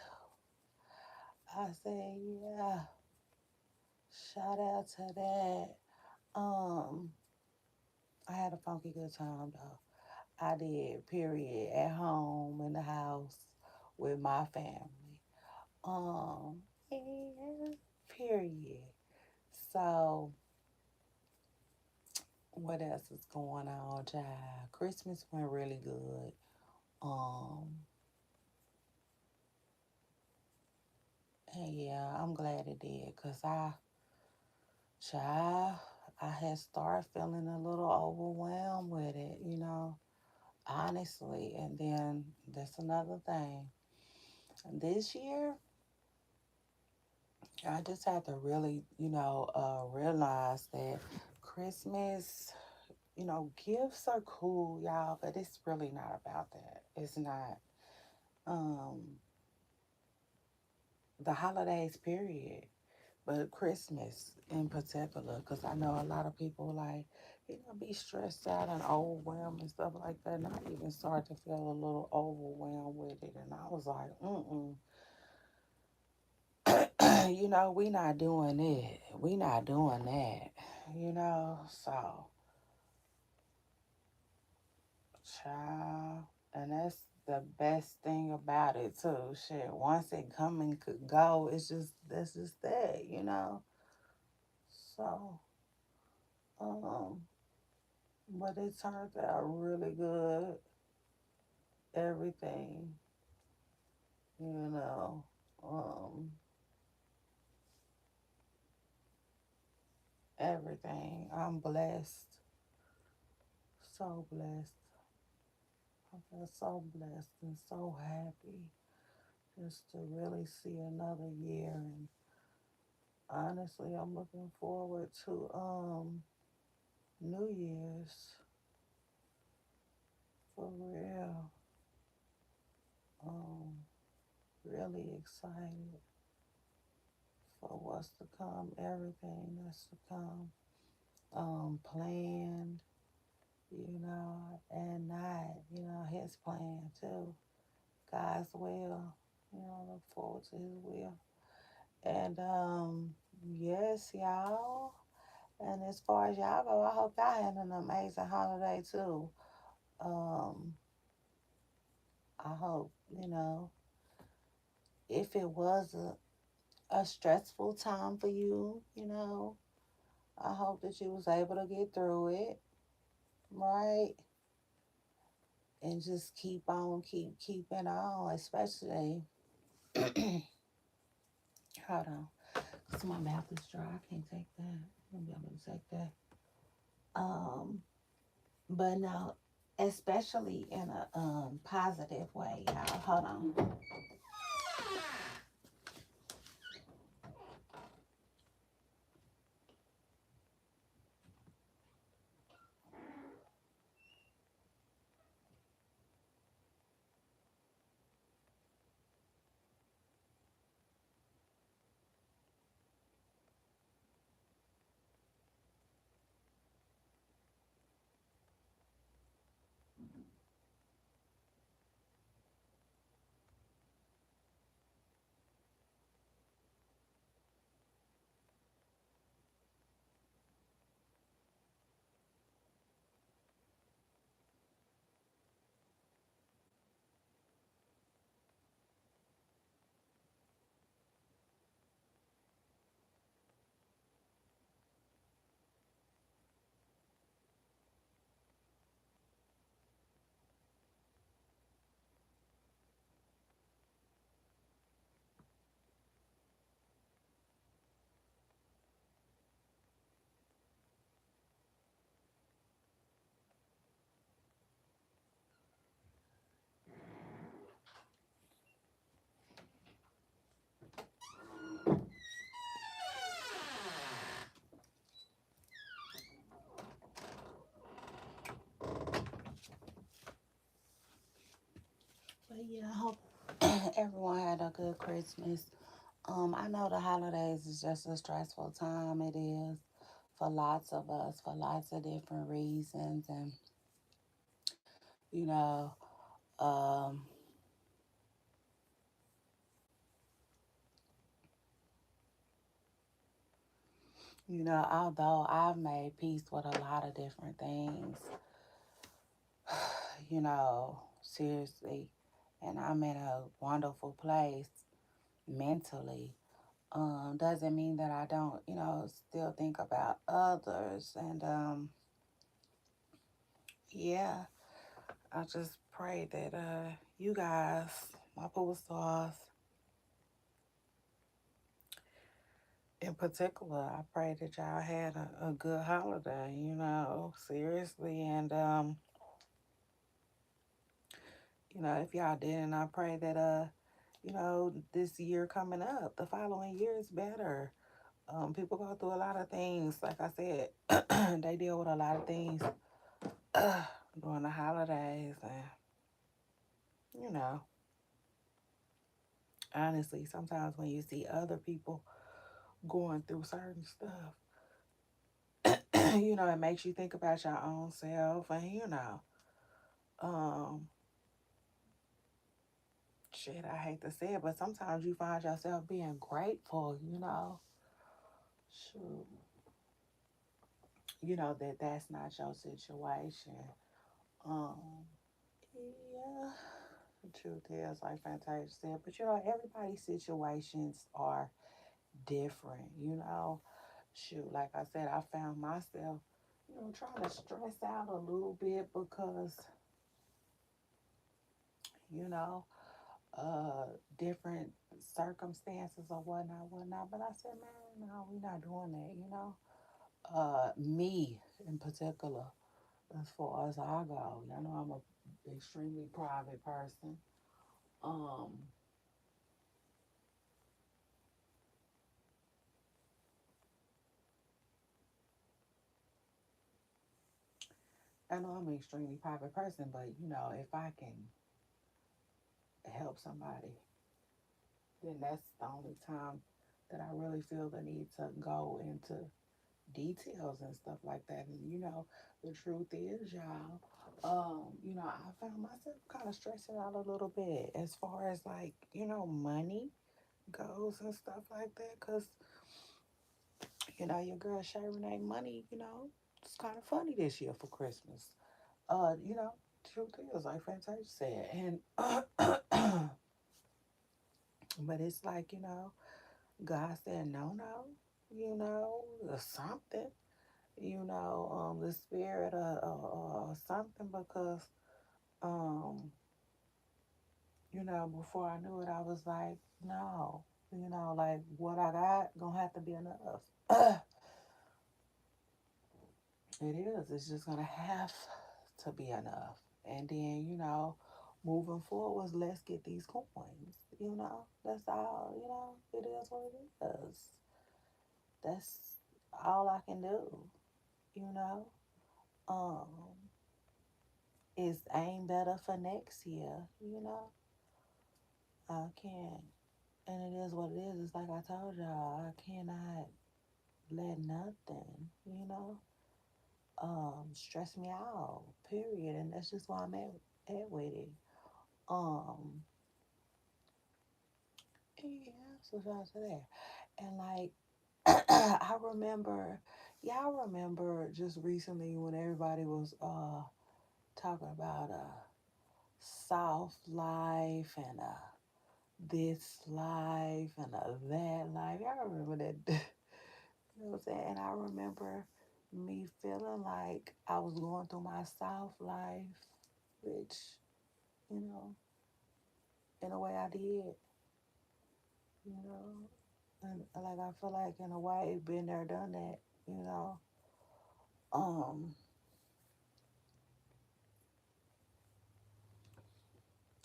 I said, yeah, shout out to that. Um, I had a funky good time though. I did, period, at home in the house with my family. Yeah, Period. So, what else is going on, child? Christmas went really good. Um, and yeah, I'm glad it did, cause child, I had started feeling a little overwhelmed with it, honestly. And then that's another thing. This year, I just had to really, realize that Christmas, gifts are cool, y'all, but it's really not about that. It's not. Um, the holidays, period, but Christmas in particular, because I know a lot of people like, be stressed out and overwhelmed and stuff like that. And I even started to feel a little overwhelmed with it. And I was like, we not doing it. We not doing that, So, child, and that's the best thing about it too. Shit, once it come and could go, that's just that. So, um, but it turned out really good. Everything, you know, um, everything. I'm blessed, so blessed. I feel so blessed and so happy just to really see another year. And honestly, I'm looking forward to New Year's for real. Um, really excited for what's to come, everything that's to come. Planned, and not, his plan too. God's will, look forward to his will. And yes, y'all. And as far as y'all go, I hope y'all had an amazing holiday too. Um, I hope, if it was a stressful time for you, I hope that you was able to get through it, right? And just keep on, keeping on, especially hold on. Cause my mouth is dry. I can't take that. I won't be able to take that. Um, but no, especially in a positive way, y'all. Hold on. But yeah, I hope everyone had a good Christmas. I know the holidays is just a stressful time. It is for lots of us, for lots of different reasons, and you know, um, although I've made peace with a lot of different things, seriously, and I'm in a wonderful place mentally. Doesn't mean that I don't, still think about others. And yeah, I just pray that you guys, my poor stars in particular, I pray that y'all had a good holiday, seriously. And if y'all didn't, I pray that this year coming up, the following year is better. People go through a lot of things. Like I said, they deal with a lot of things during the holidays. And, you know, honestly, sometimes when you see other people going through certain stuff, it makes you think about your own self. And, um, shit, I hate to say it, but sometimes you find yourself being grateful, shoot, that that's not your situation. Um, yeah, the truth is, like Fantasia said, but everybody's situations are different, Shoot, like I said, I found myself, trying to stress out a little bit because, you know, uh, different circumstances or whatnot. But I said, man, no, we're not doing that. Me in particular, as far as I go, I'm a extremely private person. Um, I know I'm an extremely private person, but if I can help somebody, then that's the only time that I really feel the need to go into details and stuff like that. And the truth is, y'all, I found myself kind of stressing out a little bit as far as like, money goes and stuff like that. Cause, your girl Shay Renee money, it's kind of funny this year for Christmas. Truth is, like Fantasia said. And, but it's like, God said, no, something, the spirit or something because, um, before I knew it, I was like, no, like what I got gonna have to be enough. It is. It's just gonna have to be enough. And then, moving forward was let's get these coins. That's all, it is what it is. That's all I can do, you know. Um, is aim better for next year, I can't. And it is what it is. It's like I told y'all, I cannot let nothing, stress me out, period. And that's just why I'm at with it. Um, yeah, so shout out to that. And like, I remember, yeah, I remember just recently when everybody was talking about soft life and this life and that life. I remember that. You know what I'm saying? And I remember me feeling like I was going through my soft life, which, you know, in a way I did, you know. And like I feel like in a way, been there, done that, you know. Um,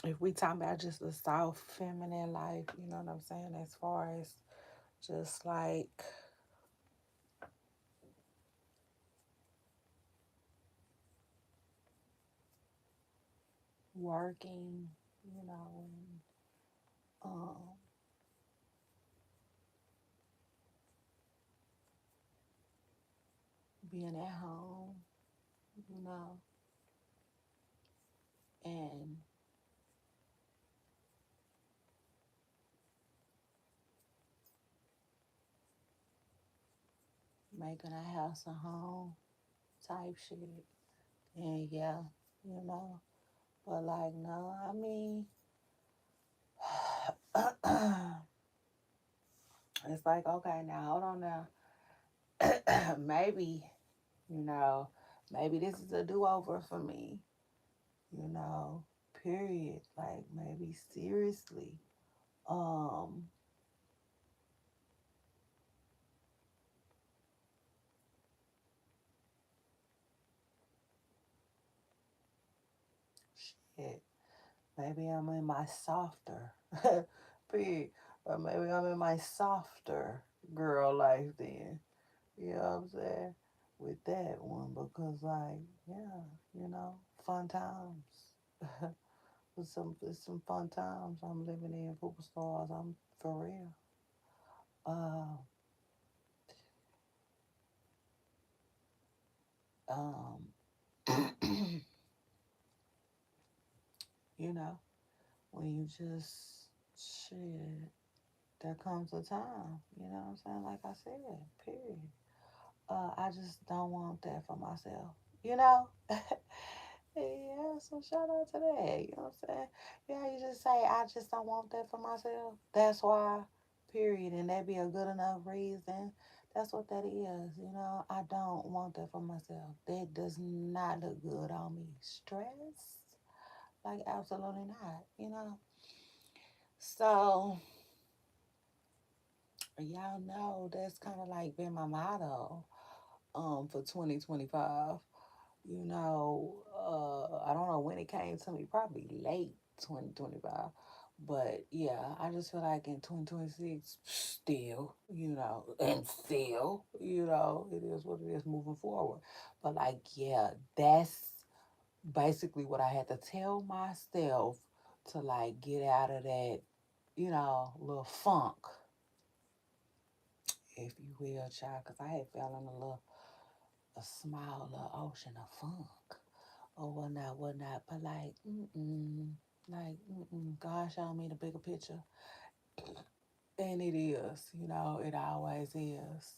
if we talk about just the soft feminine life, you know what I'm saying, as far as just like working, and um, being at home, you know, and making a house a home type shit. And yeah, you know, but like, no, I mean, as it's like, okay, now hold on now. Maybe, you know, maybe this is a do over for me, you know, period. Like, maybe seriously. Um, Shit. Maybe I'm in my softer, period. Or maybe I'm in my softer girl life then. You know what I'm saying? With that one, because, like, yeah, fun times. It's some fun times I'm living in, superstars. I'm for real. Uh, um, you know, when you just shit, there comes a time. You know what I'm saying? Like I said, period. I just don't want that for myself. You know? Yeah, so shout out to that. You know what I'm saying? Yeah, you just say, I just don't want that for myself. That's why, period. And that be a good enough reason. That's what that is. I don't want that for myself. That does not look good on me. Stress? Like, absolutely not, So, y'all know that's kind of like been my motto for 2025. I don't know when it came to me, probably late 2025. But yeah, I just feel like in 2026, still, and still, it is what it is moving forward. But like, yeah, that's basically what I had to tell myself to like get out of that, little funk, if you will, child, because I had fell in a small little ocean of funk or whatnot. But like, God showed me the bigger picture, and it is, it always is.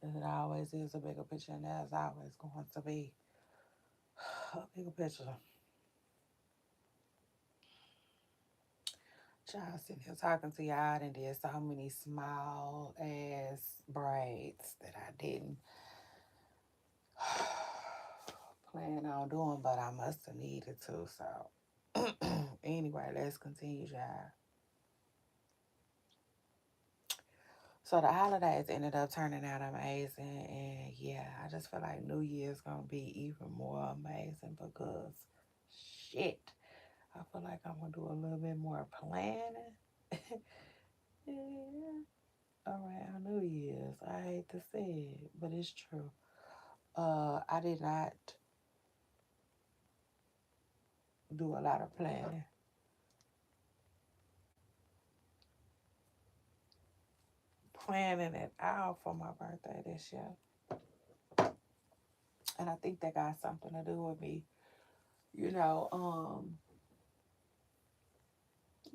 It always is a bigger picture, and there's always going to be a bigger picture. Child sitting here talking to y'all and did so many small ass braids that I didn't plan on doing, but I must have needed to. So anyway, let's continue, y'all. So the holidays ended up turning out amazing, and yeah, I just feel like New Year's gonna be even more amazing because shit, I feel like I'm gonna do a little bit more planning. Yeah, around New Year's. I hate to say it, but it's true. I did not do a lot of planning at all for my birthday this year, and I think that got something to do with me. You know,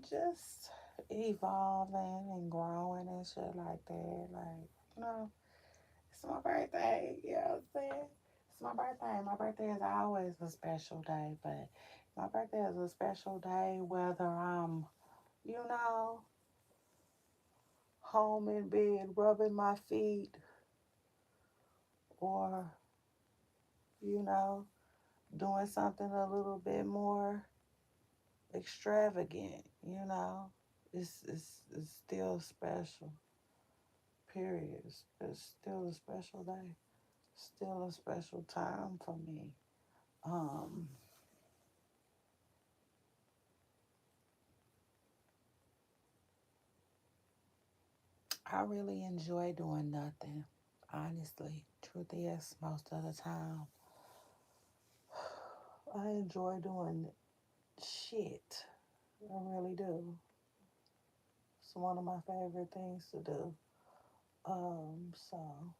just evolving and growing and shit like that. Like, it's my birthday. You know what I'm saying? It's my birthday. My birthday is always a special day, but my birthday is a special day whether I'm, you know, home in bed rubbing my feet or, you know, doing something a little bit more extravagant, It's still special. Period. It's still a special day. Still a special time for me. Um, I really enjoy doing nothing. Honestly, truth is, most of the time, I enjoy doing shit. I really do. It's one of my favorite things to do. So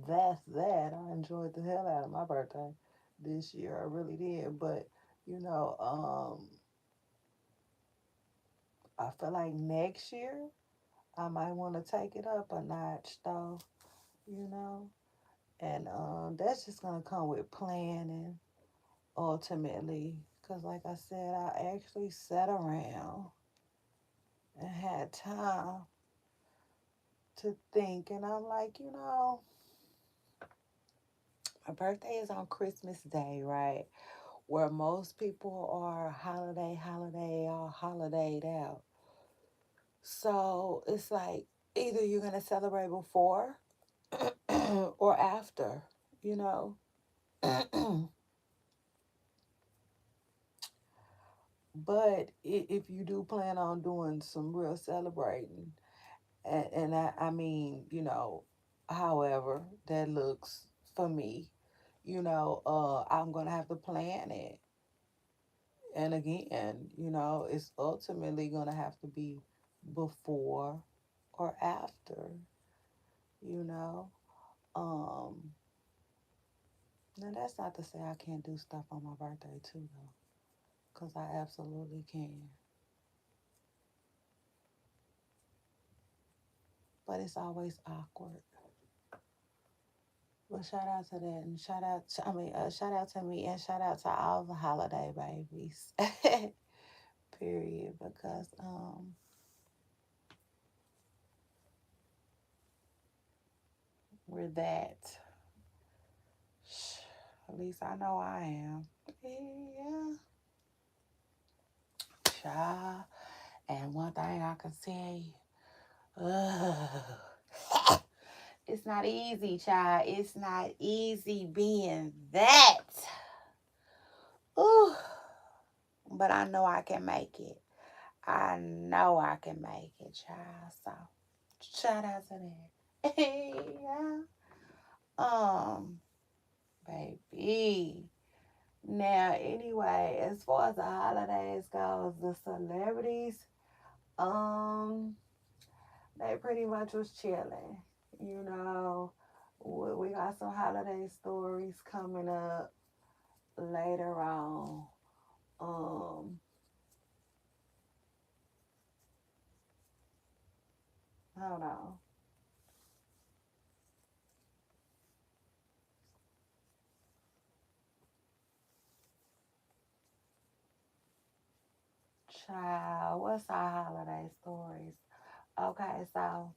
that's that. I enjoyed the hell out of my birthday this year. I really did. But you know, um, I feel like next year I might want to take it up a notch, though. You know, and that's just gonna come with planning ultimately, Because, like I said, I actually sat around and had time to think. And I'm like, my birthday is on Christmas Day, right? Where most people are all holidayed out. So it's like either you're going to celebrate before or after, you know. But if you do plan on doing some real celebrating, and I mean, however that looks for me, I'm gonna have to plan it. And again, it's ultimately gonna have to be before or after, you know. Um, Now that's not to say I can't do stuff on my birthday too, though, because I absolutely can. But it's always awkward. But shout out to that, and shout out to me, and shout out to all the holiday babies. Period. Because we're that. At least I know I am. Yeah, child. And one thing I can tell you, it's not easy, child. It's not easy being that. Ooh, but I know I can make it. I know I can make it, child. So shout out to that. Yeah. Um, baby. Now, anyway, as far as the holidays goes, the celebrities, um, they pretty much was chilling. You know, we got some holiday stories coming up later on. Um, Hold on. Child, what's our holiday stories? Okay, so,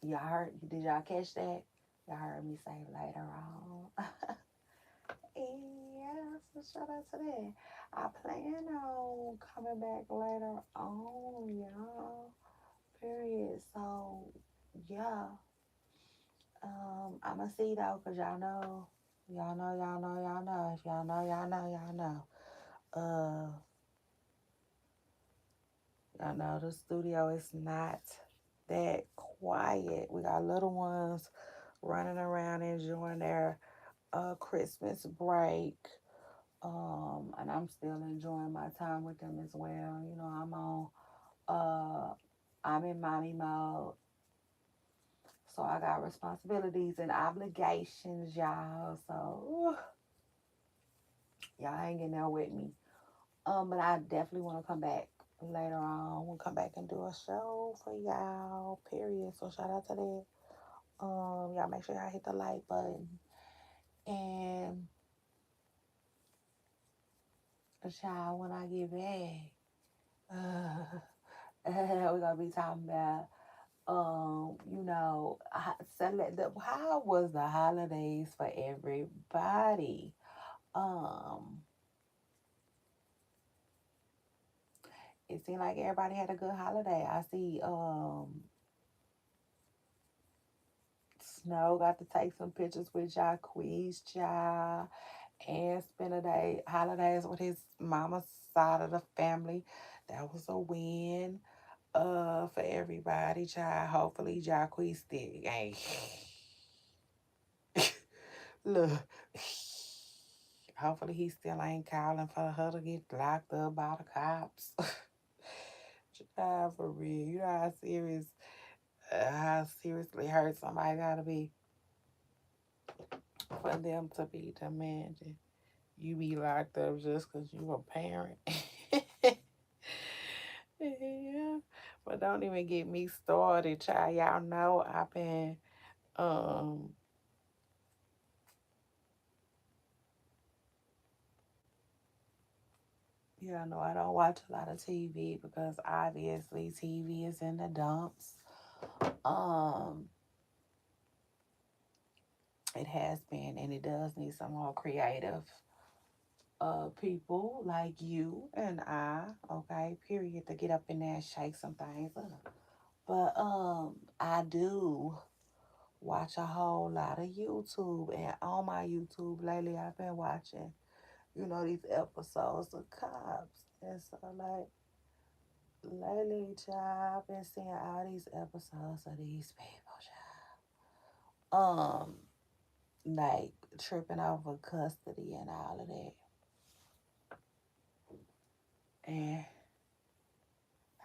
y'all heard, did y'all catch that? Y'all heard me say later on. Yeah, so shout out to that. I plan on coming back later on, y'all. Period. So, yeah. I'ma see though, cause y'all know. If y'all know, y'all know, y'all know. Y'all know the studio is not that quiet. We got little ones running around enjoying their Christmas break. And I'm still enjoying my time with them as well. Uh I'm in mommy mode. So I got responsibilities and obligations, y'all. So y'all hanging there with me. But I definitely want to come back later on. We'll come back and do a show for y'all. Period. So shout out to that. Y'all make sure y'all hit the like button. And child, when I get back, we're gonna be talking about how was the holidays for everybody? Um, it seemed like everybody had a good holiday. I see Snow got to take some pictures with Jacquees, child, and spend a day holidays with his mama's side of the family. That was a win for everybody, child. Hopefully Jacquees still ain't look. Hopefully he still ain't calling for her to get locked up by the cops. Child, for real. You know how seriously hurt somebody gotta be for them to be demanding you be locked up just because you a parent. Yeah. But don't even get me started, child. Y'all know I've been um Yeah, no, I don't watch a lot of TV because obviously TV is in the dumps. Um, it has been, and it does need some more creative people like you and okay, period, to get up in there and shake some things up. But I do watch a whole lot of YouTube, and on my YouTube lately I've been watching, these episodes of Cops. And so like lately, child, I've been seeing all these episodes of these people, child. Like tripping over custody and all of that. And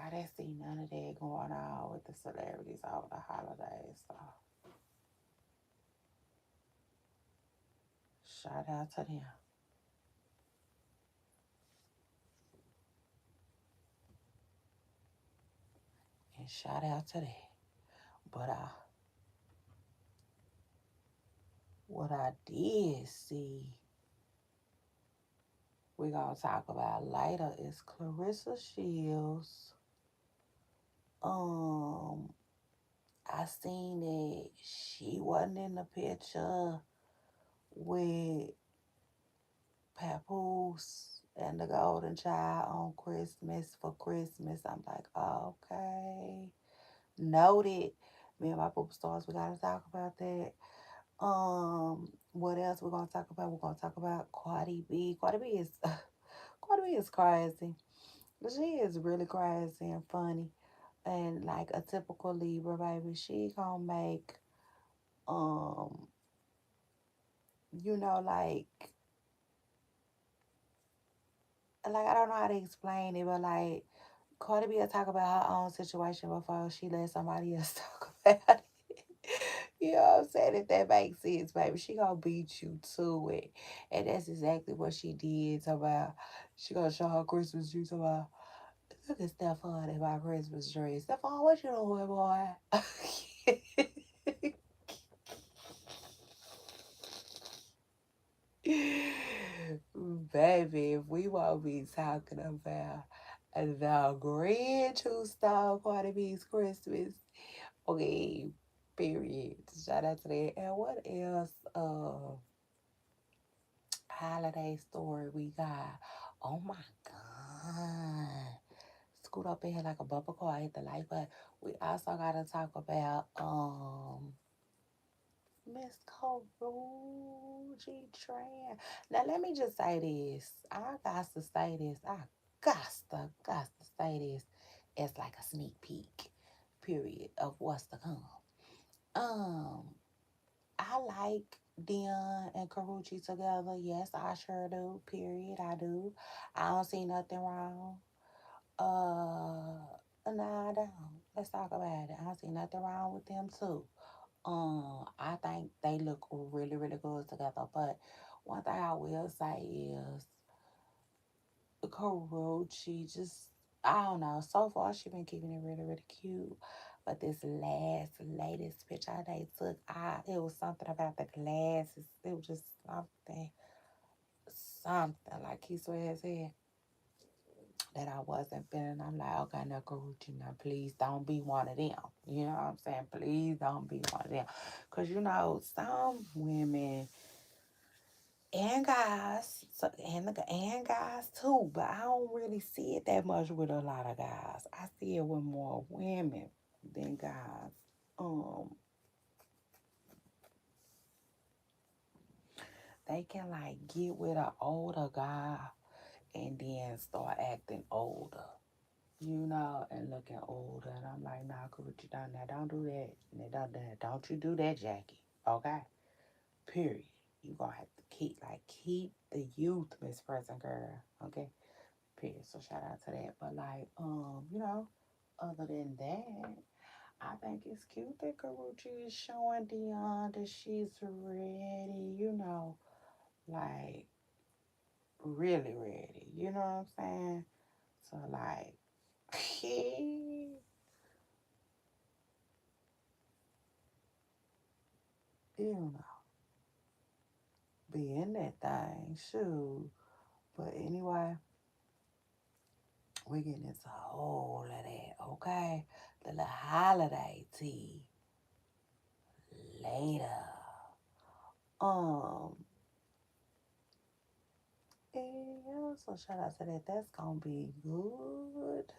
I didn't see none of that going on with the celebrities over the holidays. So shout out to them. And shout out to that. But what I did see, we're gonna talk about later is Clarissa Shields. Um, I seen that she wasn't in the picture with Papoose and the Golden Child on Christmas for Christmas. I'm like, okay. Noted. Me and my poop stars, we gotta talk about that. What else we're gonna talk about? We're gonna talk about Cardi B. Cardi B is crazy. She is really crazy and funny. And like a typical Libra, baby, she gonna make um, like I don't know how to explain it, but like Cardi B will talk about her own situation before she let somebody else talk about it. You know what I'm saying? If that makes sense, baby, she gonna beat you to it, and that's exactly what she did. About she gonna show her Christmas tree. About look at Stephon in my Christmas tree. Stephon, what you doing, boy? Baby, if we won't be talking about the Grinch who stole Cardi B's Christmas, okay, period. Shout out to that. And what else? Holiday story we got. Oh my god. Scoot up in here like a bumper car, hit the light, but we also gotta talk about Miss Karuji Tran. Now let me just say this. I got to say this. I got to say this as like a sneak peek, period, of what's to come. Um, I like Dion and Karuchi together. Yes, I sure do. Period. I do. I don't see nothing wrong. No, I don't. Let's talk about it. I don't see nothing wrong with them too. I think they look really, really good together. But one thing I will say is Karuchi just I don't know. So far she been keeping it really, really cute. But this latest picture they took, it was something about the glasses. It was just something like he swear his head that I wasn't feeling. I'm like, okay, now Karuchi, now please don't be one of them. You know what I'm saying? Please don't be one of them. Cause some women and guys, and guys too, but I don't really see it that much with a lot of guys. I see it with more women than guys. Um, they can like get with an older guy and then start acting older, and looking older. And I'm like, nah, could you down there? Don't do that. Don't you do that, Jackie? Okay. Period. You gonna have to keep the youth, Miss Present Girl. Okay. Period. So shout out to that. But like, other than that, I think it's cute that Karuchi is showing Dion that she's ready, like really ready. You know what I'm saying? So like you know, be in that thing, shoot. But anyway, We getting into all of that, okay? The little holiday tea later. Um, yeah, so shout out to that. That's gonna be good.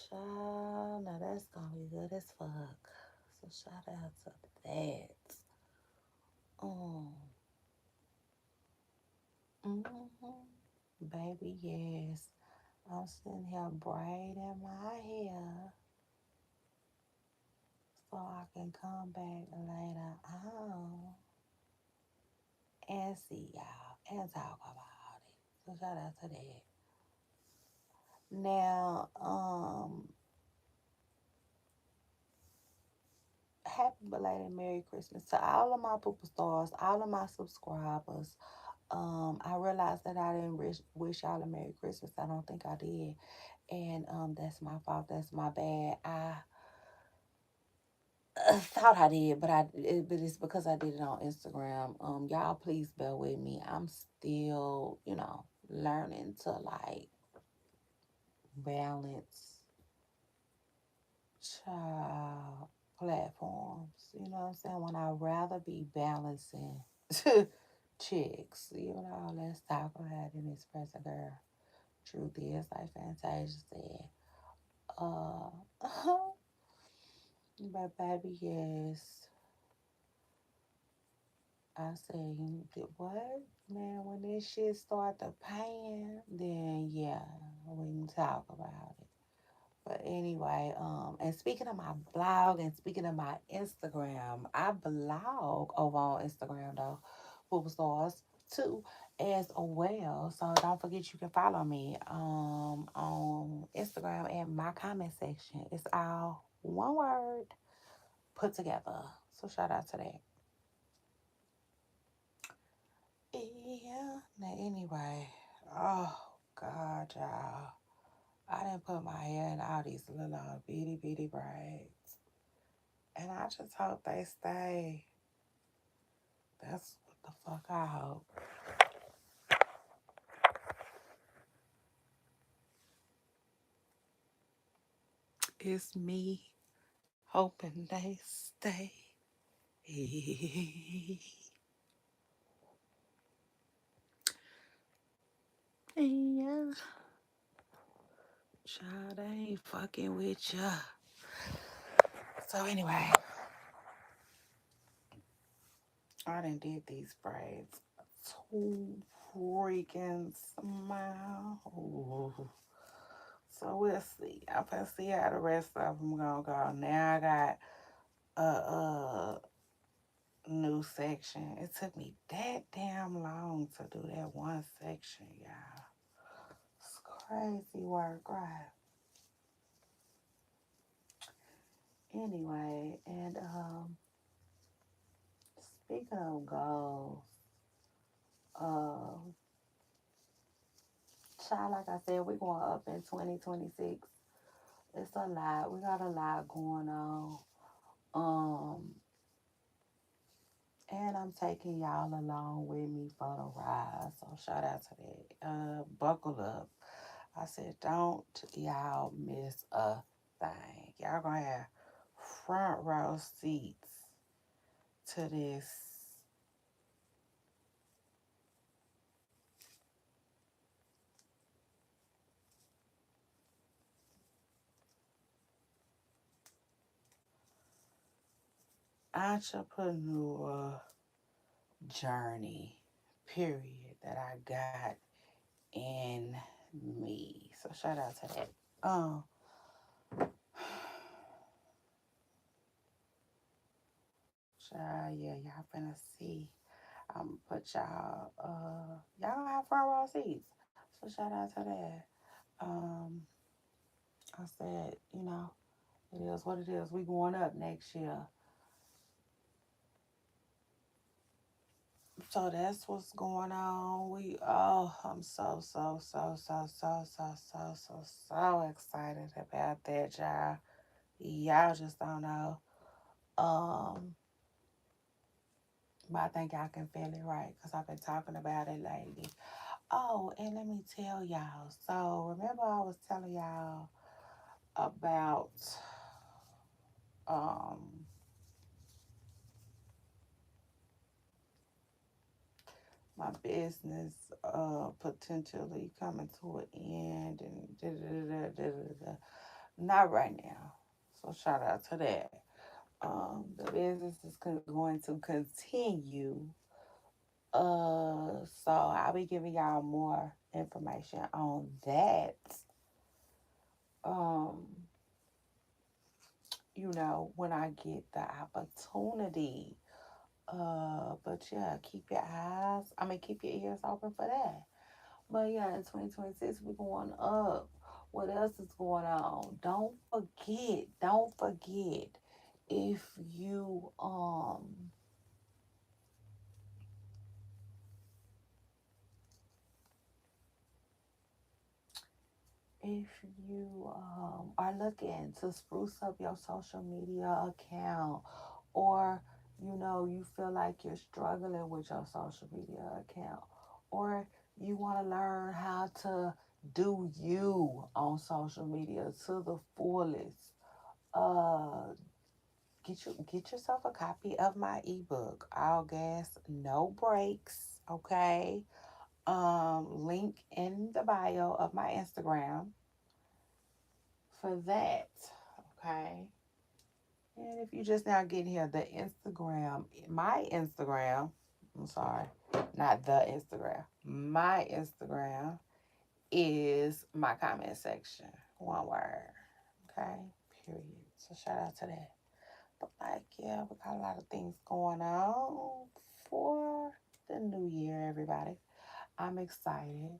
Child, now that's gonna be good as fuck. So shout out to that. Um, baby, yes. I'm sitting here braiding my hair so I can come back later on and see y'all and talk about it. So shout out to that. Now, happy belated Merry Christmas to all of my pooper stars, all of my subscribers. I realized that I didn't wish y'all a Merry Christmas. I don't think I did. And that's my fault. That's my bad. I thought I did, but it's because I did it on Instagram. Y'all please bear with me. I'm still, learning to like balance child platforms. You know what I'm saying? When I'd rather be balancing chicks, let's talk about it and express a girl. Truth is, like Fantasia said, uh, but baby, yes, I said, you did what? Man, when this shit start to pan, then yeah, we can talk about it. But anyway, and speaking of my blog and speaking of my Instagram, I blog over on Instagram though, Pooper Stars too, as well. So don't forget you can follow me on Instagram and my comment section. It's all one word put together. So shout out to that. Yeah. Now anyway, oh God, y'all. I didn't put my hair in all these little bitty bitty braids. And I just hope they stay. That's what the fuck I hope. It's me hoping they stay. Yeah, child, I ain't fucking with ya. So anyway, I done did these braids. Too freaking smile. Ooh. So we'll see. I'm gonna see how the rest of them gonna go. Now I got a new section. It took me that damn long to do that one section, y'all. It's crazy work, right? Anyway, and speaking of goals, uh, child, like I said, we're going up in 2026. It's a lot. We got a lot going on. Um, and I'm taking y'all along with me for the ride. So shout out to that. Buckle up. I said, don't y'all miss a thing. Y'all gonna have front row seats to this entrepreneur journey, period, that I got in me. So shout out to that. Child, yeah, y'all finna see. I'm put y'all gonna have front row seats. So shout out to that. Um, I said, it is what it is. We going up next year. So that's what's going on. I'm so excited about that, y'all. Y'all just don't know. Um, but I think y'all can feel it right because I've been talking about it lately. Oh, and let me tell y'all. So remember I was telling y'all about um my business potentially coming to an end and da da da da da da. Not right now. So shout out to that. The business is going to continue. So I'll be giving y'all more information on that. Um, when I get the opportunity. But yeah, keep your ears open for that. But yeah, in 2026, we're going up. What else is going on? Don't forget, if you, if are looking to spruce up your social media account, or you feel like you're struggling with your social media account, or you want to learn how to do you on social media to the fullest, uh get yourself a copy of my ebook, All Gas No Breaks. Okay, link in the bio of my Instagram for that. Okay. And if you just now getting here, my Instagram, I'm sorry, not the Instagram, my Instagram is my comment section. One word. Okay. Period. So shout out to that. But like, yeah, we got a lot of things going on for the new year, everybody. I'm excited.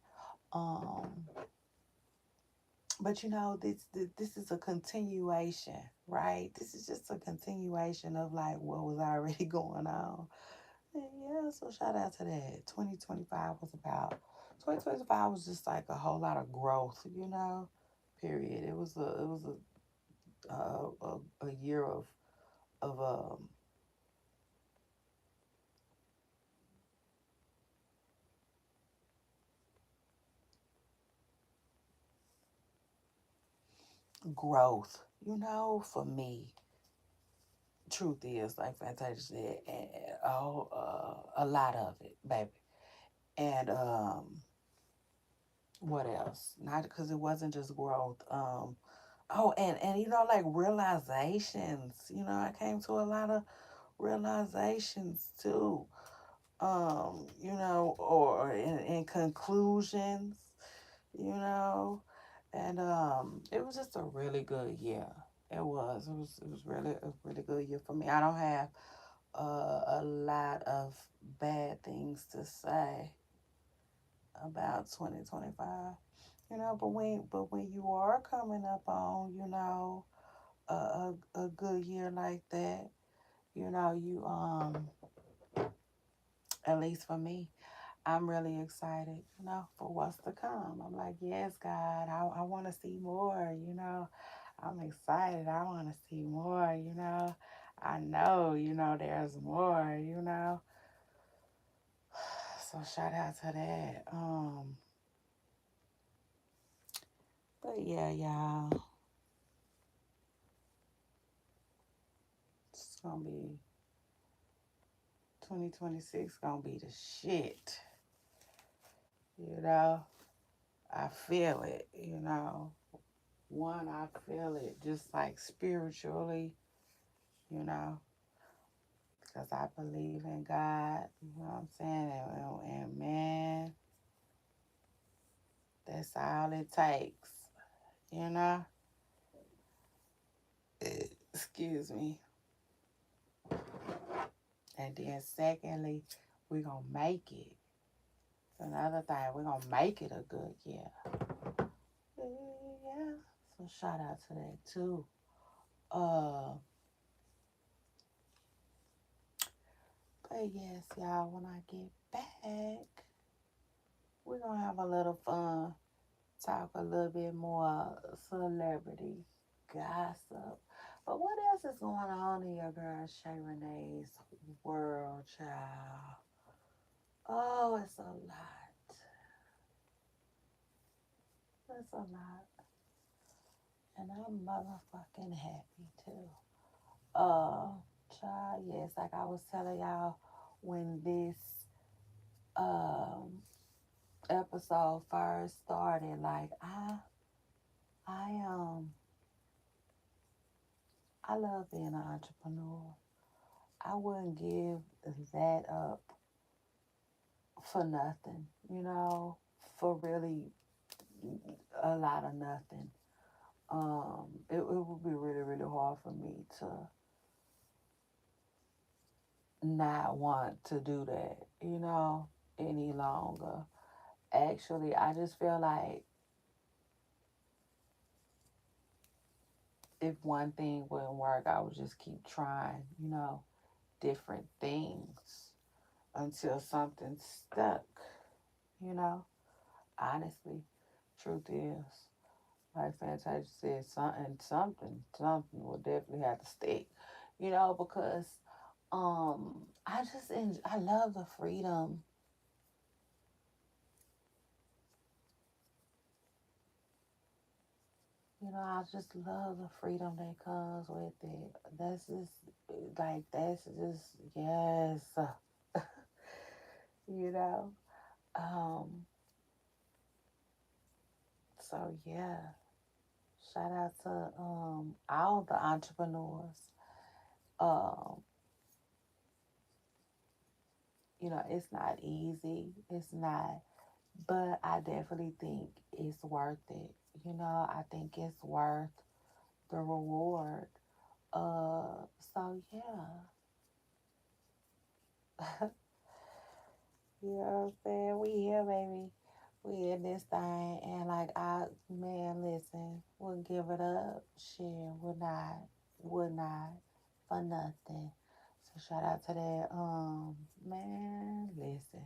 Um, but this is a continuation, right? This is just a continuation of like what was already going on. And yeah, so shout out to that. 2025 was just like a whole lot of growth, period. It was a year of growth, for me. Truth is, like Fantasia said, and a lot of it, baby. And what else? Not because it wasn't just growth. Oh, and like realizations. I came to a lot of realizations too. Or in conclusions. You know, and it was just a really good year. It was. It was really a really good year for me. I don't have a lot of bad things to say about 2025. But when you are coming up on a good year like that, you at least for me, I'm really excited, for what's to come. I'm like, yes, God, I want to see more. I'm excited. I want to see more. I know, there's more. So shout out to that. But yeah, y'all, it's gonna be 2026. Gonna be the shit. You know, I feel it. One, I feel it just like spiritually. You know, because I believe in God. You know what I'm saying? And man, that's all it takes. You know. Excuse me. And then secondly, we're gonna make it. Another thing, we're gonna make it a good year. Yeah. So shout out to that too. Uh, but yes, y'all, when I get back, we're gonna have a little fun. Talk a little bit more celebrity gossip. But what else is going on in your girl Shay Renee's world, child? Oh, it's a lot. That's a lot. And I'm motherfucking happy too. Uh, Child, yes, like I was telling y'all when this um episode first started, like I I love being an entrepreneur. I wouldn't give that up for nothing, for really a lot of nothing. It would be really, really hard for me to not want to do that, any longer. Actually, I just feel like if one thing wouldn't work, I would just keep trying, different things until something stuck, you know. Honestly, truth is, like Fantasia said, something will definitely have to stick, because I love the freedom. I just love the freedom that comes with it. That's just that's just yes, you know. Um, so yeah, shout out to all the entrepreneurs. Um, it's not easy. It's not, but I definitely think it's worth it. I think it's worth the reward. So yeah. You know what I'm saying? We here, baby. We in this thing, and like man, listen, we'll give it up. Shit, would not, for nothing. So shout out to that, man. Listen,